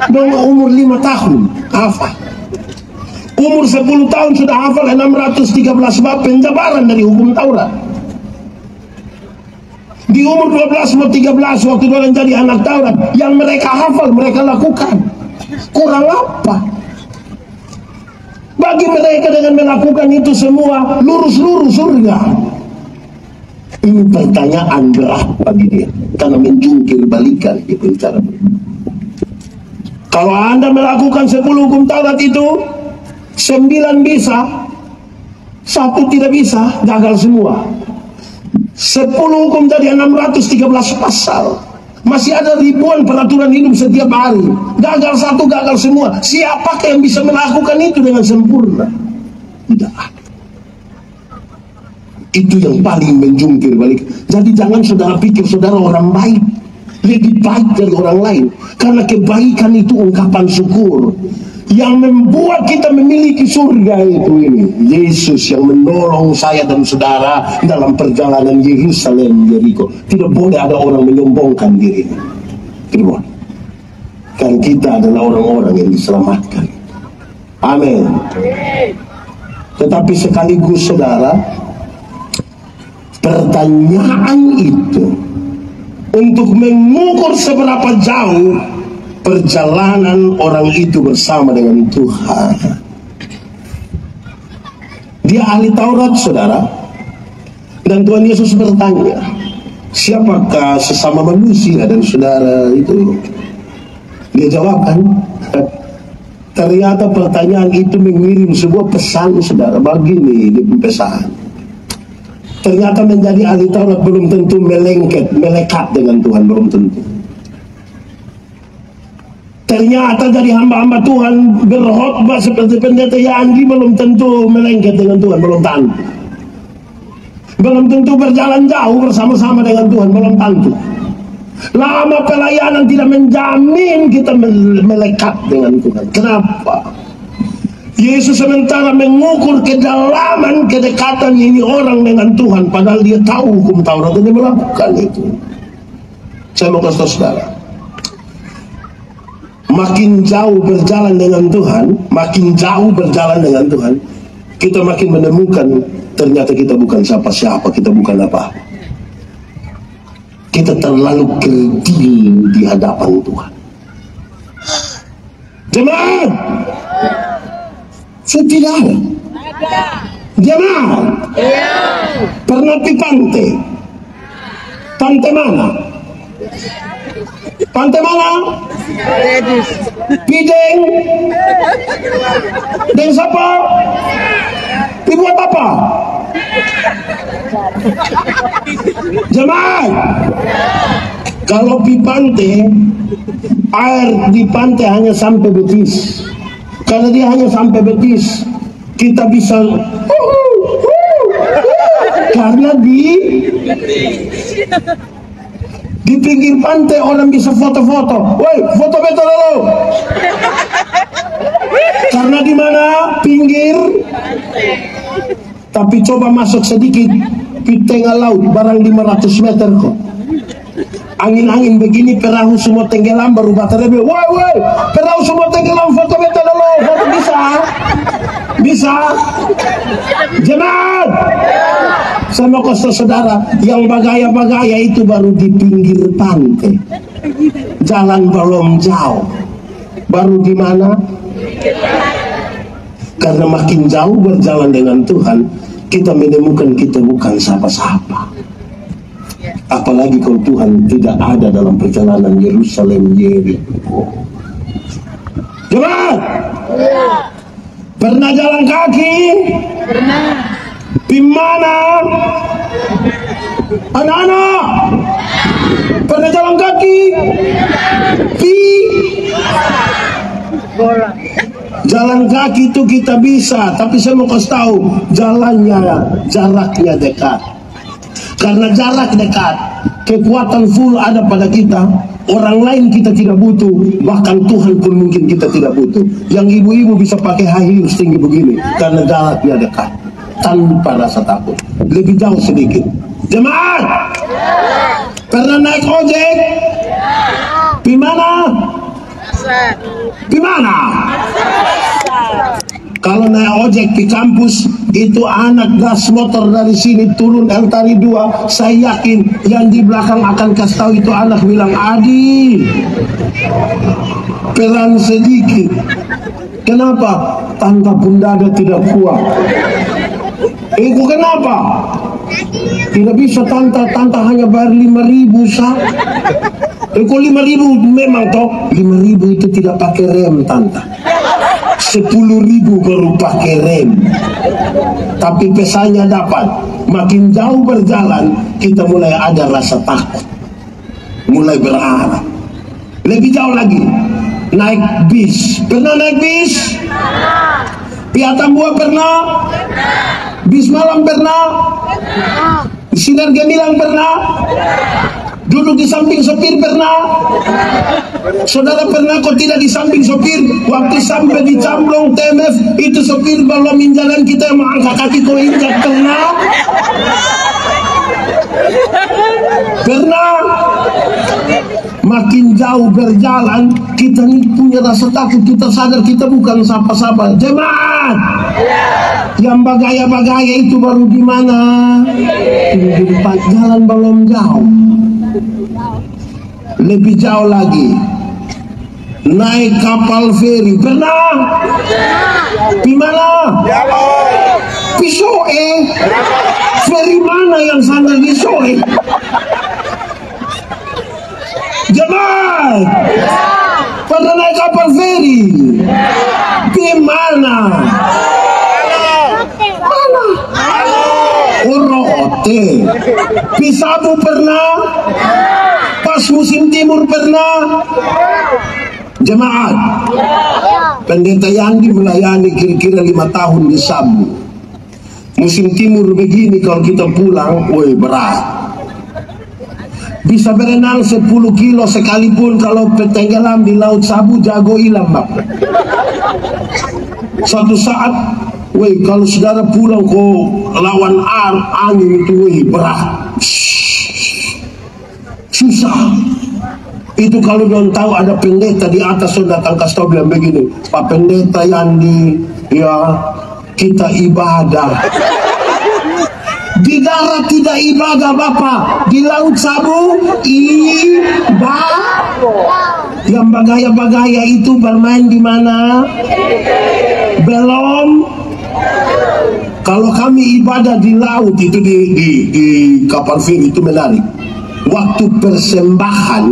Speaker 1: Dong umur 5 tahun hafal. Umur 10 tahun sudah hafal 613 bab penjabaran dari hukum Taurat. Di umur 12 mau 13 waktu orang jadi anak Taurat, yang mereka hafal mereka lakukan. Kurang apa? Bagi mereka dengan melakukan itu semua lurus-lurus surga. Ini pertanyaan berat bagi dia karena menjungkir balikan dia bicara. Kalau Anda melakukan 10 hukum Taurat itu 9 bisa, 1 tidak bisa, gagal semua. 10 hukum jadi 613 pasal. Masih ada ribuan peraturan hidup setiap hari. Gagal satu, gagal semua. Siapakah yang bisa melakukan itu dengan sempurna? Tidak ada. Itu yang paling menjungkir balik. Jadi jangan saudara pikir saudara orang baik, lebih baik dari orang lain. Karena kebaikan itu ungkapan syukur. Yang membuat kita memiliki surga itu ini. Yesus yang menolong saya dan saudara dalam perjalanan Yerusalem Jericho. Tidak boleh ada orang menyombongkan diri. Tidak boleh. Kan kita adalah orang-orang yang diselamatkan. Amin. Tetapi sekaligus saudara, pertanyaan itu untuk mengukur seberapa jauh perjalanan orang itu bersama dengan Tuhan. Dia ahli Taurat saudara, dan Tuhan Yesus bertanya, siapakah sesama manusia dan saudara itu? Dia jawabkan. Ternyata pertanyaan itu mengirim sebuah pesan saudara. Begini di pesan, ternyata menjadi ahli Taurat belum tentu melekat dengan Tuhan, belum tentu. Ternyata dari hamba-hamba Tuhan berkhotbah seperti pendeta Yandi belum tentu melengket dengan Tuhan, belum tentu. Belum tentu berjalan jauh bersama-sama dengan Tuhan, belum tentu. Lama pelayanan tidak menjamin kita melekat dengan Tuhan. Kenapa? Yesus sementara mengukur kedalaman kedekatan ini orang dengan Tuhan, padahal dia tahu hukum Taurat dan dia melakukan itu. Saya mau kasih tahu saudara, makin jauh berjalan dengan Tuhan, makin jauh berjalan dengan Tuhan, kita makin menemukan ternyata kita bukan siapa-siapa, kita bukan apa. Kita terlalu kerdil di hadapan Tuhan. Jemaat, saya tidak ada. Jemaat, pernah di pantai? Pantai mana? Pantai mana? Pideng. Dan siapa? Dibuat apa? Jemaat, kalau di pantai, air di pantai hanya sampai betis. Karena dia hanya sampai betis, kita bisa karena di pinggir pantai orang bisa foto-foto. Woi, foto betul dulu. Karena di mana? Pinggir. Tapi coba masuk sedikit di tengah laut, barang 500 meter kok. Angin-angin begini, perahu semua tenggelam, baru baterai. Woi, perahu semua tenggelam, foto betul dulu. Foto bisa? Bisa? Jemaat, saya mau kasih saudara, yang bagaya-bagaya itu baru di pinggir pantai. Jalan belum jauh. Baru di mana? Karena makin jauh berjalan dengan Tuhan, kita menemukan kita bukan siapa-siapa. Apalagi kalau Tuhan tidak ada dalam perjalanan Yerusalem Jericho. Jemaat, pernah jalan kaki? Pernah. Di mana? Anak-anak, pernah jalan kaki? Di bola. Jalan kaki itu kita bisa, tapi saya mau kasih tahu, jalannya, jaraknya dekat. Karena jarak dekat, kekuatan full ada pada kita. Orang lain kita tidak butuh, bahkan Tuhan pun mungkin kita tidak butuh. Yang ibu-ibu bisa pakai high heels tinggi begini, karena jaraknya dekat, tanpa rasa takut. Lebih jauh sedikit. Jemaat, pernah naik ojek? Di mana? Di mana? Kalau naik ojek di kampus, itu anak gas motor dari sini turun Eltari 2, saya yakin yang di belakang akan kasih tahu itu anak bilang, Adi, pelan sedikit. Kenapa? Tangga bunda ada tidak kuat. Itu kenapa? Tidak bisa tante hanya bayar 5.000 sah. Kalau 5.000 memang toh 5.000 itu tidak pakai rem tante. 10.000 baru pakai rem. Tapi pesannya dapat. makin jauh berjalan, kita mulai ada rasa takut, mulai berharap. Lebih jauh lagi, naik bis. Pernah naik bis? Piatambua pernah? Bis malam pernah? Sinar Gemilang pernah? Duduk di samping sopir pernah? Saudara pernah kok tidak di samping sopir? Waktu sampai di Camblong TMF, itu sopir belum jalan, kita yang angkat kaki kau injak. Pernah? Pernah? Makin jauh berjalan, kita ini punya rasa takut. Kita sadar kita bukan siapa-siapa. Jemaat yang bagaya-bagaya itu baru di mana? Di depan, jalan belum jauh. Lebih jauh lagi, naik kapal feri. Pernah? Di mana? Pisoe. Feri mana yang sandal di Soe? Jemaat, pernah naik kapal feri? Di mana? Orote. Pisabu pernah? Pas musim timur pernah? Jemaat, Pendeta Yandi melayani kira-kira 5 tahun di Sabu. Musim timur begini kalau kita pulang, woi berat. Bisa berenang 10 kilo sekalipun, kalau tenggelam di Laut Sabu jago hilang, Bang. Suatu saat, woi kalau saudara pulang kok lawan angin itu, woi berat. Susah. Itu kalau belum tahu ada pendeta di atas, sudah datang kasih tahu bilang begini, Pak Pendeta Yandi, ya kita ibadah. Di darat tidak ibadah Bapak, di Laut Sabu ibadah. Yang bagaya-bagaya itu bermain di mana? Belum. Kalau kami ibadah di laut itu di kapal feri itu menarik. Waktu persembahan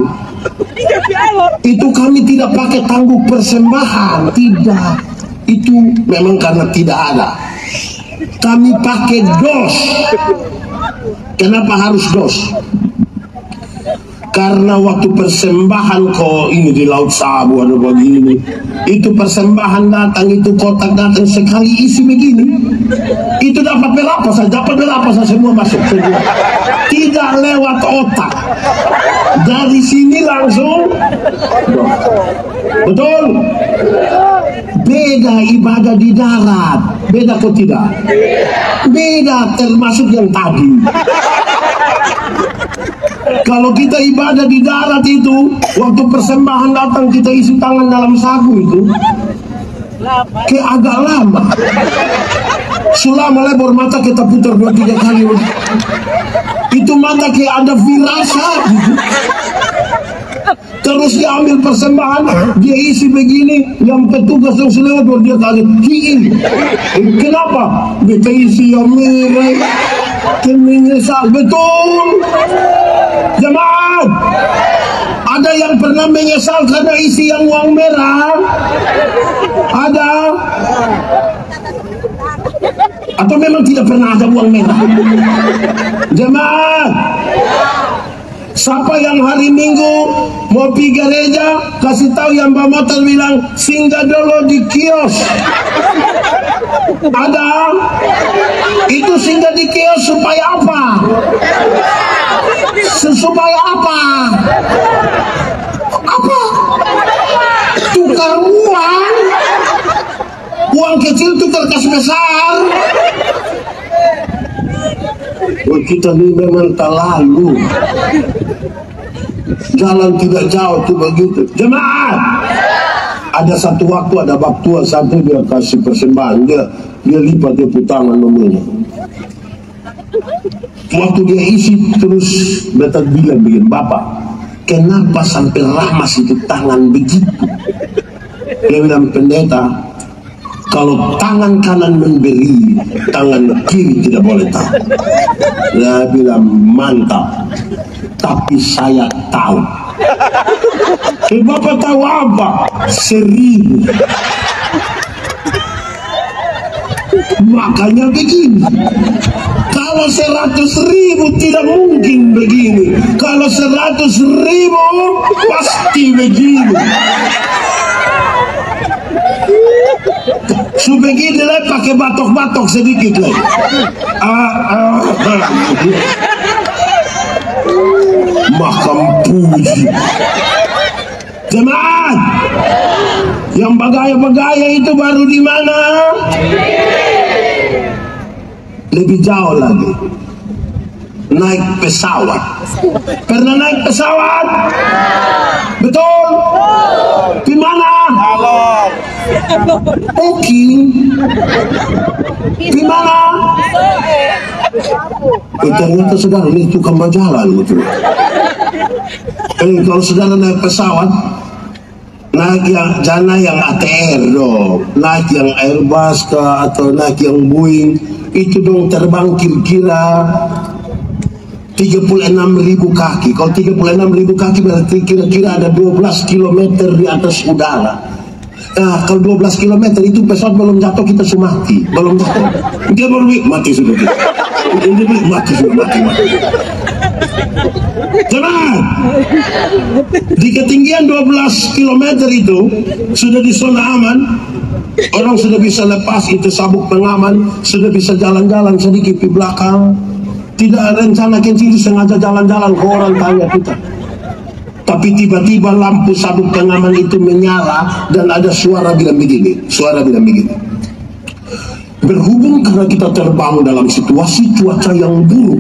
Speaker 1: itu kami tidak pakai tangguk persembahan, tidak. Itu memang karena tidak ada. Kami pakai dos. Kenapa harus dos? Karena waktu persembahan kok ini di Laut Sabu ada begini, itu persembahan datang, itu kotak datang sekali isi begini, itu dapat berapa saja semua masuk semua, tidak lewat otak, dari sini langsung. Betul? Beda ibadah di darat, beda kok tidak? Beda, termasuk yang tadi. Kalau kita ibadah di darat itu, waktu persembahan datang kita isi tangan dalam sagu itu, kayak agak lama. Selama lebar mata kita putar 2-3 kali. Itu mata kayak ada firasat gitu. Terus dia ambil persembahan, dia isi begini, yang petugas yang selewat dia kaget, kenapa? Kita isi yang merah, menyesal, betul. Jemaat, ada yang pernah menyesal karena isi yang uang merah? Ada? Atau memang tidak pernah ada uang merah? Jemaat, siapa yang hari Minggu mau pergi gereja, kasih tahu yang bawa motor bilang singgah dulu di kios. Ada? Itu singgah di kios supaya apa? Supaya apa? Apa? Tukar uang. Uang kecil tukar kas besar. Oh, kita ini memang terlalu. Jalan tidak jauh tuh begitu. Jemaat, ada satu waktu ada bab tua satu, dia kasih persembahan, dia lipat dia putangan nomornya. Waktu dia isi terus betul bilang begini, Bapak, kenapa sampai ramas itu tangan begitu? Dia bilang, pendeta, kalau tangan kanan memberi, tangan kiri tidak boleh tahu. Dia bilang, mantap, tapi saya tahu. Bapak tahu apa? 1000. Makanya begini, kalau Kalau 100.000 tidak mungkin begini. Kalau 100.000 pasti begini. Sebegini lah, pakai batok-batok sedikit lah. Makam puji. Jemaat, yang bagaya-bagaya itu baru di mana? Lebih jauh lagi. Naik pesawat. Pernah naik pesawat? Betul? Di mana? Oke. Di mana? Ternyata saudara ini tukang berjalan betul. Kalau saudara naik pesawat, naik yang jangan yang ATR dong, naik yang Airbus atau naik yang Boeing, itu dong terbang kira-kira 36.000 kaki. Kalau 36.000 kaki berarti kira-kira ada 12 km di atas udara. Nah, kalau 12 km itu pesawat belum jatuh kita sudah mati. Belum jatuh. Dia baru mati sudah. Dia mati sudah mati. Jangan. Di ketinggian 12 km itu sudah di zona aman. Orang sudah bisa lepas itu sabuk pengaman, sudah bisa jalan-jalan sedikit di belakang. Tidak rencana kencing sengaja jalan-jalan ke orang tanya kita. Tapi tiba-tiba lampu sabuk pengaman itu menyala dan ada suara bilang begini. Berhubung karena kita terbang dalam situasi cuaca yang buruk,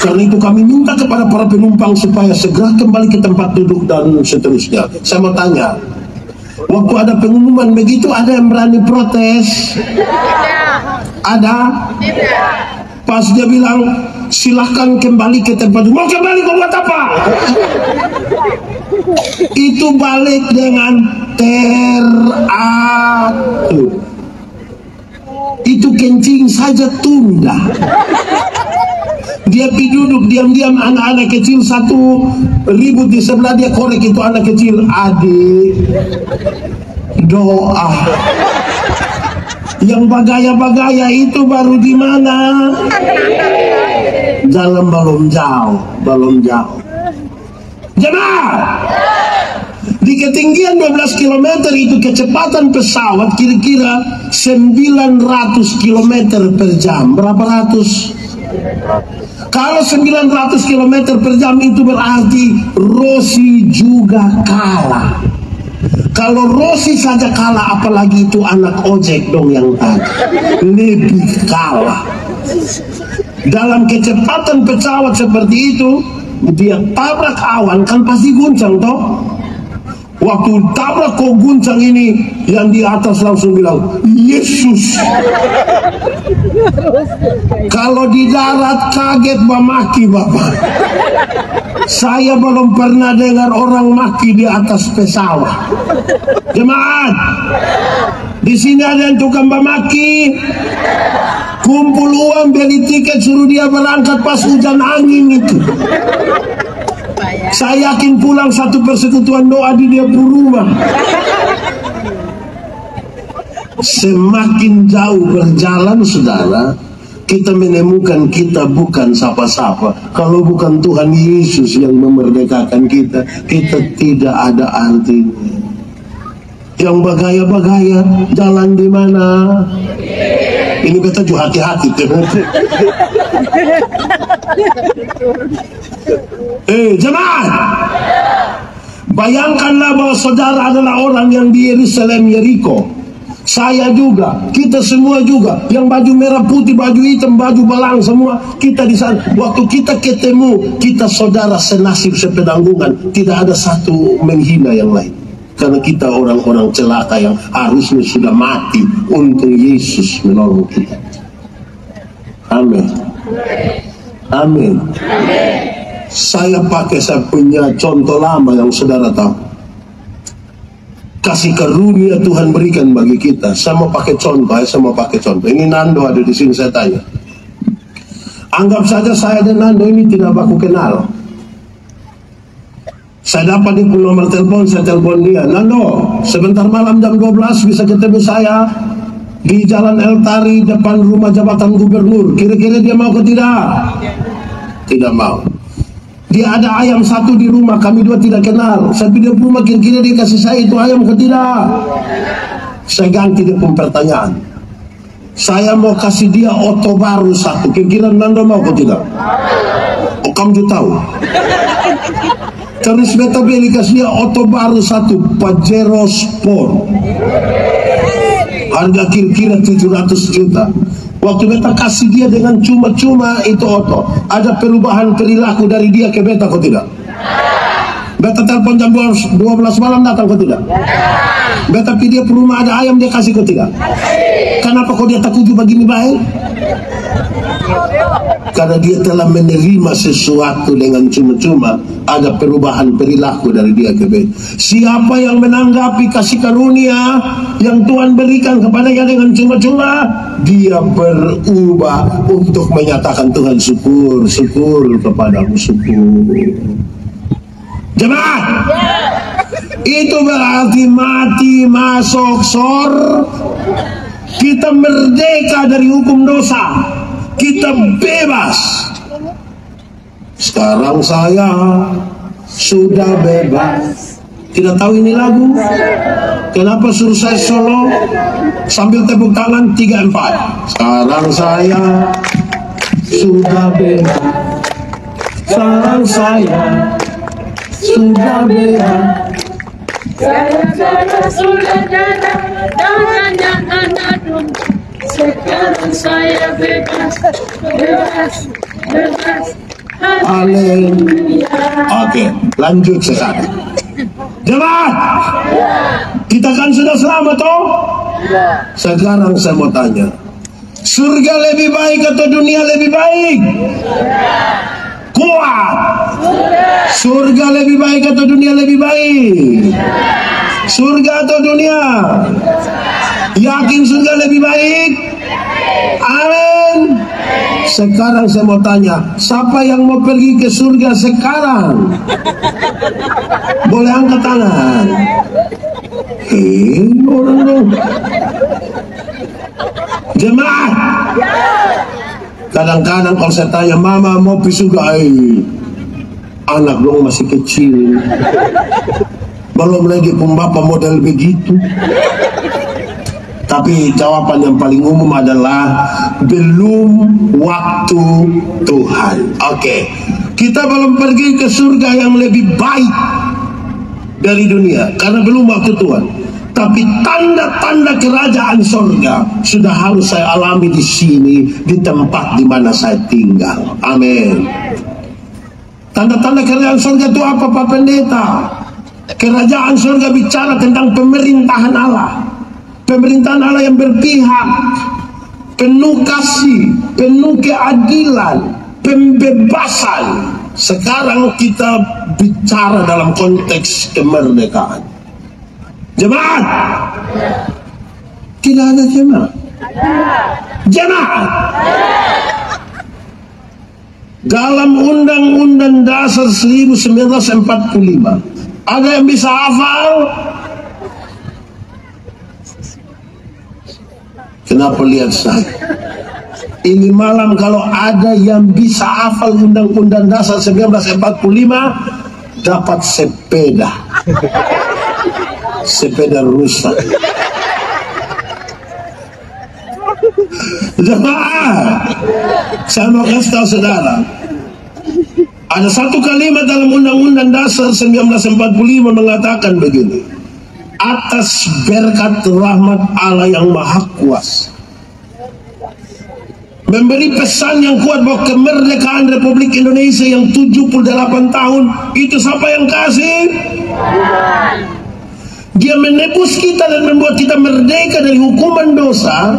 Speaker 1: karena itu kami minta kepada para penumpang supaya segera kembali ke tempat duduk dan seterusnya. Saya mau tanya, waktu ada pengumuman begitu ada yang berani protes? Ada? Pas dia bilang silahkan kembali ke tempat duduk. Mau kembali kau buat apa? Itu balik dengan teratur. Itu kencing saja tunda. Dia pergi duduk diam-diam, anak-anak kecil satu ribut di sebelah dia, korek itu anak kecil, adik doa. Yang bagaya-bagaya itu baru di mana? Jalan belum jauh. Jemaah, di ketinggian 12 km itu kecepatan pesawat kira-kira 900 km per jam. Berapa ratus? Kalau 900 km per jam itu berarti Rossi juga kalah. Kalau Rossi saja kalah, apalagi itu anak ojek dong yang tadi. Lebih kalah. Dalam kecepatan pesawat seperti itu, dia tabrak awan kan pasti guncang toh. Waktu tabrak kok guncang ini, yang di atas langsung bilang, Yesus. Kalau di darat kaget memaki Bapak. Saya belum pernah dengar orang maki di atas pesawat. Jemaat, di sini ada yang tukang memaki. Kumpul uang beli tiket suruh dia berangkat pas hujan angin itu. Saya yakin pulang satu persekutuan doa di dia rumah. Semakin jauh berjalan saudara, kita menemukan kita bukan siapa-siapa. Kalau bukan Tuhan Yesus yang memerdekakan kita, kita tidak ada artinya. Yang bagaya-bagaya jalan di mana? Ini kata juga hati-hati. Jemaat, bayangkanlah bahwa saudara adalah orang yang di Yerusalem, Yeriko. Saya juga, kita semua juga, yang baju merah putih, baju hitam, baju belang, semua kita di sana. Waktu kita ketemu, kita saudara senasib sepedanggungan, tidak ada satu menghina yang lain. Karena kita orang-orang celaka yang harusnya sudah mati untuk Yesus menolong kita. Amin. Amin. Saya punya contoh lama yang saudara tahu. Kasih karunia Tuhan berikan bagi kita. Saya mau pakai contoh. Ini Nando ada di sini, saya tanya. Anggap saja saya dan Nando ini tidak baku kenal. Saya dapat di nomor telepon, saya telepon dia. Nando, sebentar malam jam 12 bisa ketemu saya. di Jalan El Tari depan rumah jabatan gubernur. Kira-kira dia mau ke tidak? Tidak mau. Dia ada ayam satu di rumah, kami dua tidak kenal. Saya pindah rumah, kira-kira dia kasih saya itu ayam ke tidak? Saya ganti dia pun pertanyaan. Saya mau kasih dia oto baru satu, kira-kira Nando mau ke tidak? Oh, kamu tahu. Terus beta beli kasih dia oto baru satu, Pajero Sport. Harga kira-kira 700 juta. Waktu beta kasih dia dengan cuma-cuma itu oto, ada perubahan perilaku dari dia ke beta kok tidak? Beta telepon jam 12 malam datang kok tidak? Beta pergi dia ke rumah ada ayam dia kasih kok tidak? Kenapa kok dia takut begini baik? Karena dia telah menerima sesuatu dengan cuma-cuma, ada perubahan perilaku dari dia ke beta. Siapa yang menanggapi kasih karunia yang Tuhan berikan kepadanya dengan cuma-cuma, dia berubah untuk menyatakan Tuhan syukur, syukur kepadamu, syukur. Jemaat, itu berarti mati masuk kita merdeka dari hukum dosa, kita bebas. Sekarang saya sudah bebas. Tidak tahu ini lagu? Kenapa suruh saya solo sambil tepuk tangan 3-4? Sekarang saya sudah bebas. Sekarang saya sudah bebas.
Speaker 3: Saya sudah jangan adum. Sekarang saya bebas.
Speaker 1: Haleluya. Oke, lanjut sekarang. Jemaat, kita kan sudah selamat toh? Sekarang saya mau tanya, surga lebih baik atau dunia lebih baik? Kuat. Surga lebih baik atau dunia lebih baik? Surga atau dunia? Yakin surga lebih baik? Amin. Sekarang saya mau tanya, siapa yang mau pergi ke surga sekarang? Boleh angkat tangan. Orang dong. Jemaah. Kadang-kadang kalau saya tanya, mama mau pergi surga? Anak dong masih kecil. Belum lagi pun bapak model begitu. Tapi jawaban yang paling umum adalah belum waktu Tuhan. Oke, kita belum pergi ke surga yang lebih baik dari dunia karena belum waktu Tuhan. Tapi tanda-tanda kerajaan surga sudah harus saya alami di sini, di tempat di mana saya tinggal. Amin. Tanda-tanda kerajaan surga itu apa, Pak Pendeta? Kerajaan surga bicara tentang pemerintahan Allah. Pemerintahan Allah yang berpihak, penuh kasih, penuh keadilan, pembebasan. Sekarang kita bicara dalam konteks kemerdekaan. Jemaat, tidak ada jemaat. Jemaat, dalam Undang-Undang Dasar 1945, ada yang bisa hafal? Kenapa lihat saya? Ini malam kalau ada yang bisa hafal Undang-Undang Dasar 1945, dapat sepeda. Sepeda rusak. Jemaah, saya mau kasih tahu saudara, ada satu kalimat dalam Undang-Undang Dasar 1945 mengatakan begini: atas berkat rahmat Allah yang Maha Kuasa, memberi pesan yang kuat bahwa kemerdekaan Republik Indonesia yang 78 tahun itu siapa yang kasih? Dia menebus kita dan membuat kita merdeka dari hukuman dosa.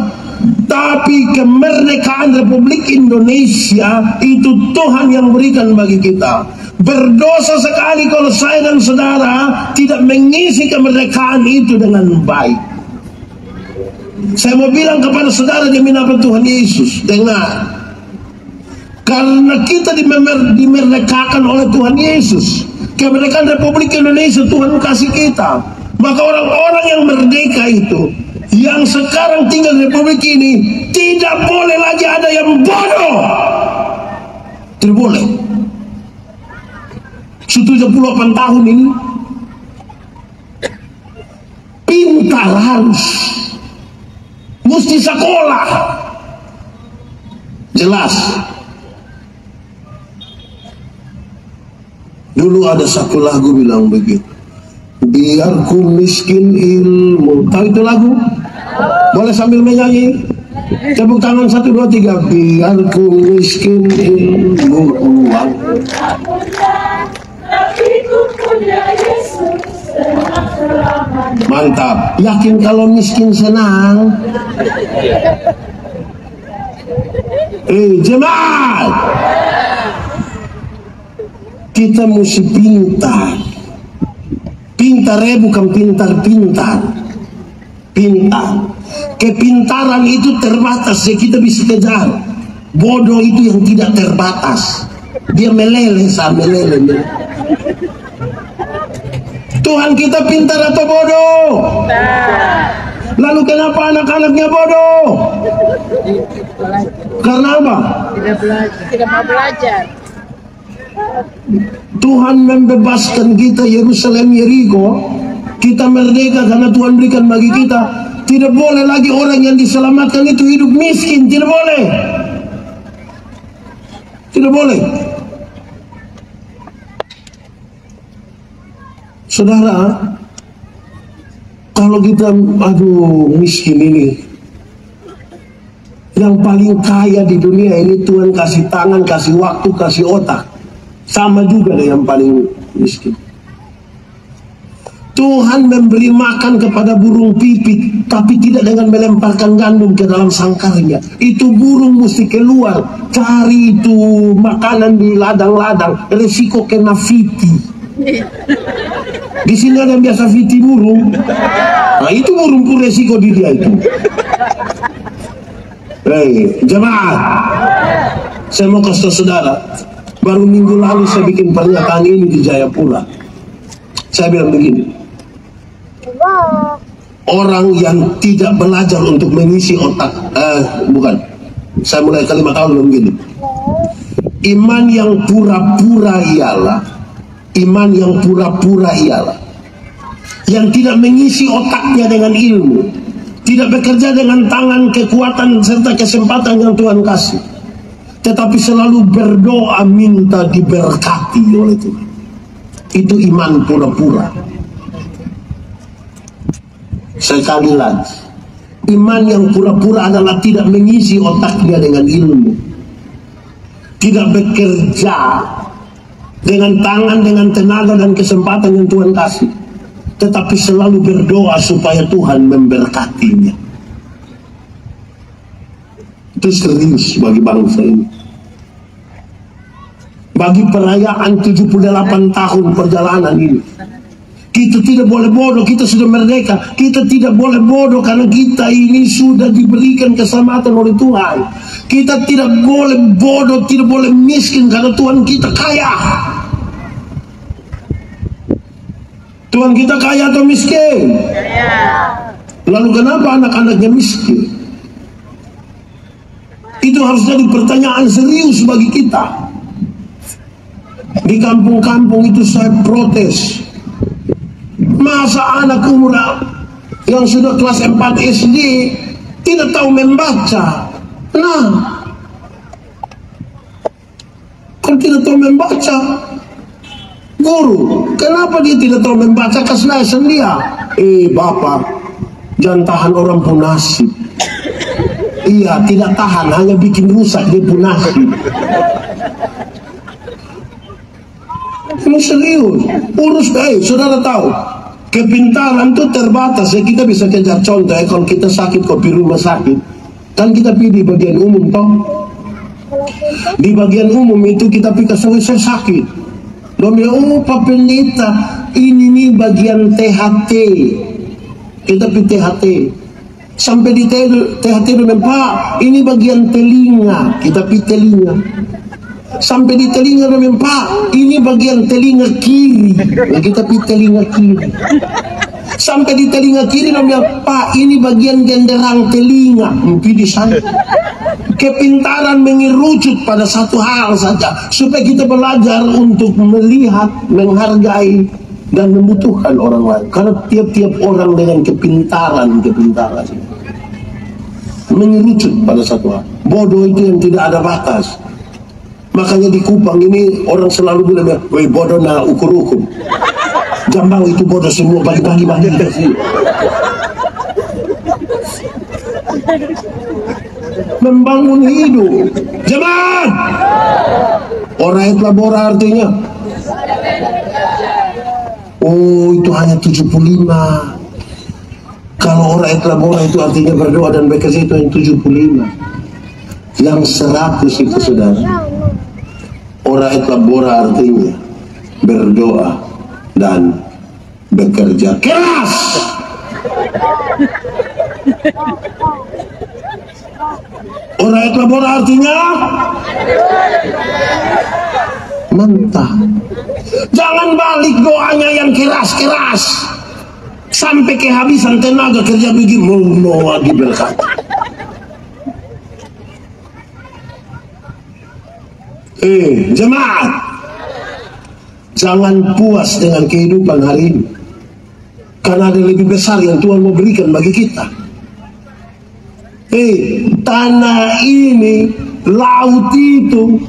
Speaker 1: Tapi kemerdekaan Republik Indonesia itu Tuhan yang berikan bagi kita. Berdosa sekali kalau saya dan saudara tidak mengisi kemerdekaan itu dengan baik. Saya mau bilang kepada saudara demi nama Tuhan Yesus, dengar. Karena kita dimerdekakan oleh Tuhan Yesus, kemerdekaan Republik Indonesia Tuhan kasih kita. Maka orang-orang yang merdeka itu Yang sekarang tinggal di Republik ini tidak boleh lagi ada yang bodoh. Tidak boleh. 78 tahun ini pintar harus, mesti sekolah. Jelas. Dulu ada satu lagu bilang begitu, biar ku miskin ilmu. Tahu itu lagu? Boleh sambil menyanyi? Tepuk tangan 1, 2, 3. Biar ku miskin ilmu uang, mantap. Yakin kalau miskin senang? Jemaat, kita mesti pintar. Pintar bukan pintar-pintar. Pintar. Kepintaran itu terbatas, ya kita bisa kejar. Bodoh itu yang tidak terbatas. Dia meleleh. Tuhan kita pintar atau bodoh? Lalu kenapa anak-anaknya bodoh? Karena apa?
Speaker 3: Tidak mau belajar.
Speaker 1: Tuhan membebaskan kita Yerusalem Yeriko. Kita merdeka karena Tuhan berikan bagi kita. Tidak boleh lagi orang yang diselamatkan itu hidup miskin. Tidak boleh. Tidak boleh. Saudara, kalau kita miskin ini, yang paling kaya di dunia ini Tuhan kasih tangan, kasih waktu, kasih otak. Sama juga dengan yang paling miskin. Tuhan memberi makan kepada burung pipit, tapi tidak dengan melemparkan gandum ke dalam sangkarnya. Itu burung mesti keluar, cari itu makanan di ladang-ladang, resiko kena fiti. Di sini ada yang biasa fiti burung. Nah itu burung pun resiko di dia itu. Jemaat, saya mau kasih saudara, baru minggu lalu saya bikin pernyataan ini di Jayapura. Saya bilang begini, orang yang tidak belajar untuk mengisi otak, saya mulai kalimat awal begini, iman yang pura-pura ialah yang tidak mengisi otaknya dengan ilmu, tidak bekerja dengan tangan, kekuatan serta kesempatan yang Tuhan kasih, tetapi selalu berdoa minta diberkati oleh Tuhan. Itu iman pura-pura. Sekali lagi, iman yang pura-pura adalah tidak mengisi otaknya dengan ilmu, tidak bekerja dengan tangan, dengan tenaga dan kesempatan yang Tuhan kasih, tetapi selalu berdoa supaya Tuhan memberkatinya. Itu serius bagi bangsa ini. Bagi perayaan 78 tahun perjalanan ini, kita tidak boleh bodoh. Kita sudah merdeka. Kita tidak boleh bodoh karena kita ini sudah diberikan keselamatan oleh Tuhan. Kita tidak boleh bodoh, tidak boleh miskin karena Tuhan kita kaya. Tuhan kita kaya atau miskin? Lalu kenapa anak-anaknya miskin? Itu harus jadi pertanyaan serius bagi kita. Di kampung-kampung itu saya protes. Masa anak umur yang sudah kelas 4 SD tidak tahu membaca? Nah, kalau tidak tahu membaca, guru, kenapa dia tidak tahu membaca? Kesalahan dia. Bapak, jangan tahan orang pun nasib. Iya, tidak tahan, hanya bikin rusak dia pun nasib. Ini serius. Urus, saudara tahu, kepintaran itu terbatas. Ya, kita bisa kejar contoh. Kalau kita sakit kok di rumah sakit, kan kita pergi di bagian umum toh. Di bagian umum itu kita pikir saya sakit. Dia bilang, Pak Pendeta, ini nih bagian THT. Kita pergi THT. Sampai di THT dia bilang, Pak, ini bagian telinga. Kita pergi telinga. Sampai di telinga dia bilang, Pak, ini bagian telinga kiri. Kita pergi telinga kiri. Sampai di telinga kiri dia bilang, Pak, ini bagian genderang telinga. Di sana. Kepintaran mengerucut pada satu hal saja, supaya kita belajar untuk melihat, menghargai, dan membutuhkan orang lain. Karena tiap-tiap orang dengan kepintaran mengerucut pada satu hal. Bodoh itu yang tidak ada batas. Makanya di Kupang ini orang selalu bilang, woi bodoh na ukur-ukur. Jambang itu bodoh semua, bagi-bagi. Membangun hidup. Jemaat. Orang labora artinya. Oh, itu hanya 75. Kalau orang labora itu artinya berdoa dan bekerja itu yang 75. Yang 100 itu saudara. Orang labora artinya berdoa dan bekerja keras. Orang labora artinya mentah. Jangan balik doanya yang keras-keras sampai kehabisan tenaga kerja begini mau diberkati. Jemaat, jangan puas dengan kehidupan hari ini, karena ada lebih besar yang Tuhan mau berikan bagi kita. Tanah ini, laut itu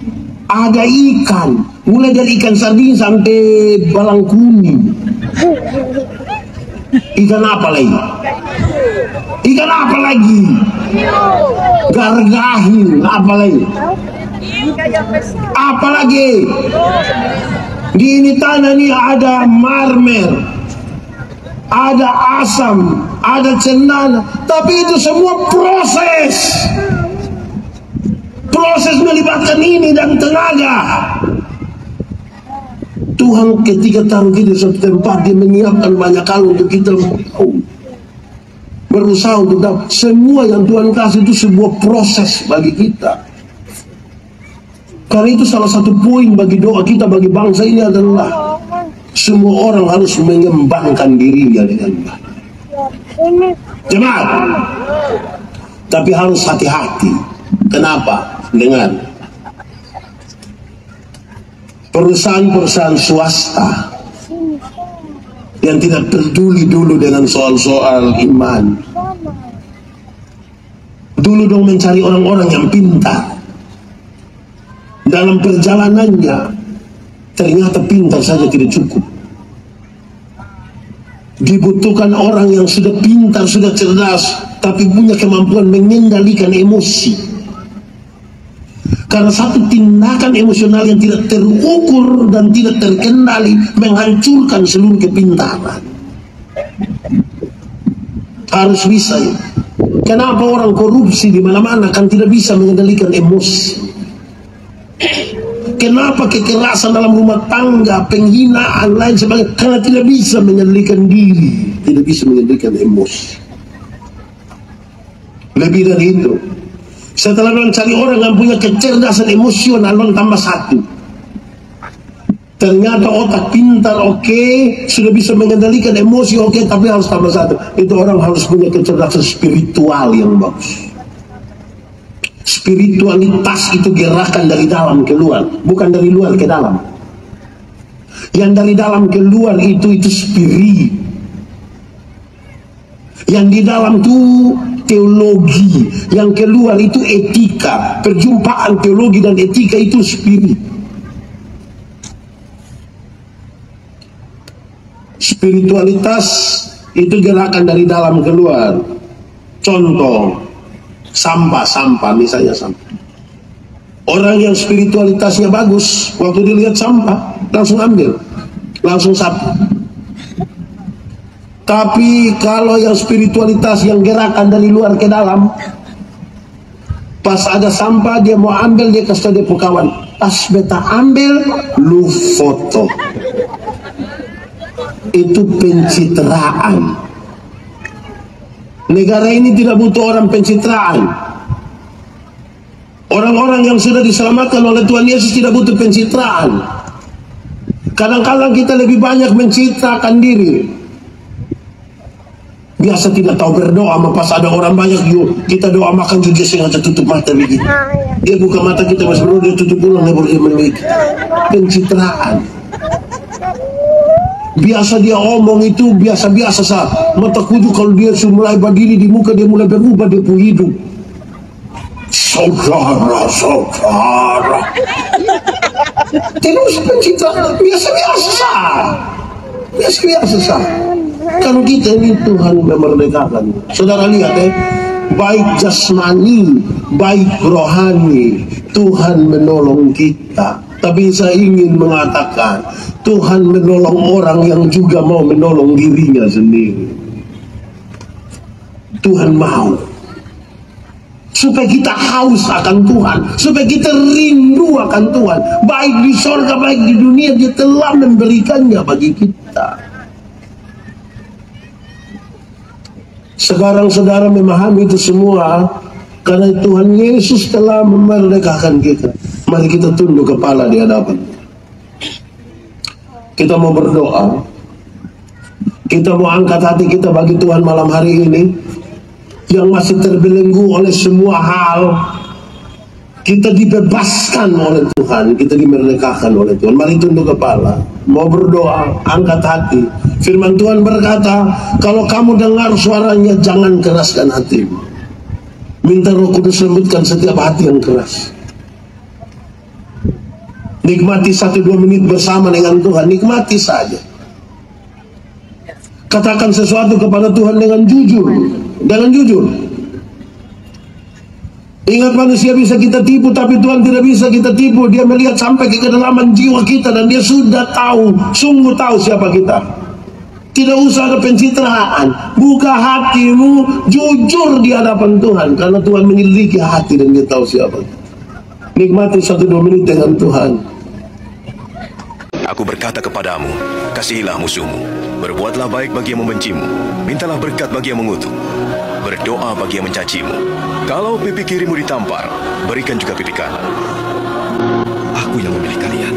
Speaker 1: ada ikan, mulai dari ikan sardin sampai balang kuning. Ikan apa lagi? Ikan apa lagi? Gargahin, apa lagi? Apa lagi? Di ini tanah ini ada marmer, ada asam, ada cendana, tapi itu semua proses melibatkan ini dan tenaga. Tuhan ketika taruh kita di suatu tempat, dia menyiapkan banyak hal untuk kita berusaha untuk dapat. Semua yang Tuhan kasih itu sebuah proses bagi kita. Karena itu salah satu poin bagi doa kita bagi bangsa ini adalah semua orang harus mengembangkan dirinya dengan baik. Jemaat, tapi harus hati-hati. Kenapa? Dengar, perusahaan-perusahaan swasta yang tidak peduli dulu dengan soal-soal iman, dulu dong mencari orang-orang yang pintar. Dalam perjalanannya ternyata pintar saja tidak cukup. Dibutuhkan orang yang sudah pintar, sudah cerdas, tapi punya kemampuan mengendalikan emosi. Karena satu tindakan emosional yang tidak terukur dan tidak terkendali menghancurkan seluruh kepintaran. Harus bisa ya. Kenapa orang korupsi di mana-mana kan tidak bisa mengendalikan emosi? Kenapa kekerasan dalam rumah tangga, penghinaan, lain sebagainya? Karena tidak bisa mengendalikan diri, tidak bisa mengendalikan emosi. Lebih dari itu, setelah mencari orang yang punya kecerdasan emosional, tambah satu. Ternyata otak pintar, oke, sudah bisa mengendalikan emosi, oke, tapi harus tambah satu. Itu orang harus punya kecerdasan spiritual yang bagus. Spiritualitas itu gerakan dari dalam ke luar, bukan dari luar ke dalam. Yang dari dalam ke luar itu spirit. Yang di dalam itu teologi, yang keluar itu etika. Perjumpaan teologi dan etika itu spirit. Spiritualitas itu gerakan dari dalam keluar. Contoh, sampah misalnya sampah. Orang yang spiritualitasnya bagus, waktu dilihat sampah langsung ambil, langsung sapu. Tapi kalau yang spiritualitas yang gerakan dari luar ke dalam, pas ada sampah dia mau ambil, dia kasih dia kawan, pas beta ambil lu foto. Itu pencitraan. Negara ini tidak butuh orang pencitraan. Orang-orang yang sudah diselamatkan oleh Tuhan Yesus tidak butuh pencitraan. Kadang-kadang kita lebih banyak mencitrakan diri. Biasa tidak tahu berdoa, pas ada orang banyak yuk kita doa makan juga sengaja tutup mata begitu. Dia buka mata kita masih berdoa, dia tutup ulang, dia begitu. Pencitraan. Biasa dia omong itu biasa-biasa sah. Mata kudu kalau dia mulai berdiri di muka dia mulai berubah dia pun hidup. Saudara. Terus pencitraan biasa-biasa sah. Biasa-biasa sah. Kalau kita ini Tuhan memerdekakan. Saudara lihat baik jasmani, baik rohani, Tuhan menolong kita. Tapi saya ingin mengatakan, Tuhan menolong orang yang juga mau menolong dirinya sendiri. Tuhan mau. Supaya kita haus akan Tuhan, supaya kita rindu akan Tuhan. Baik di surga, baik di dunia, Dia telah memberikannya bagi kita. Sekarang saudara memahami itu semua karena Tuhan Yesus telah memerdekakan kita. Mari kita tunduk kepala di hadapan. Kita mau berdoa. Kita mau angkat hati kita bagi Tuhan malam hari ini yang masih terbelenggu oleh semua hal. Kita dibebaskan oleh Tuhan, kita dimerdekakan oleh Tuhan. Mari tunduk kepala, mau berdoa, angkat hati. Firman Tuhan berkata, kalau kamu dengar suaranya, jangan keraskan hatimu. Minta Roh Kudus lembutkan setiap hati yang keras. Nikmati 1-2 menit bersama dengan Tuhan, nikmati saja. Katakan sesuatu kepada Tuhan dengan jujur, dengan jujur. Ingat, manusia bisa kita tipu, tapi Tuhan tidak bisa kita tipu. Dia melihat sampai ke kedalaman jiwa kita dan Dia sudah tahu, sungguh tahu siapa kita. Tidak usah ada pencitraan. Buka hatimu, jujur di hadapan Tuhan, karena Tuhan menyelidiki hati dan Dia tahu siapa. Nikmati 1-2 menit dengan Tuhan.
Speaker 2: Aku berkata kepadamu, kasihilah musuhmu, berbuatlah baik bagi yang membencimu, mintalah berkat bagi yang mengutuk, berdoa bagi yang mencacimu. Kalau pipi kirimu ditampar, berikan juga pipi kanan.
Speaker 4: Aku yang memilih kalian.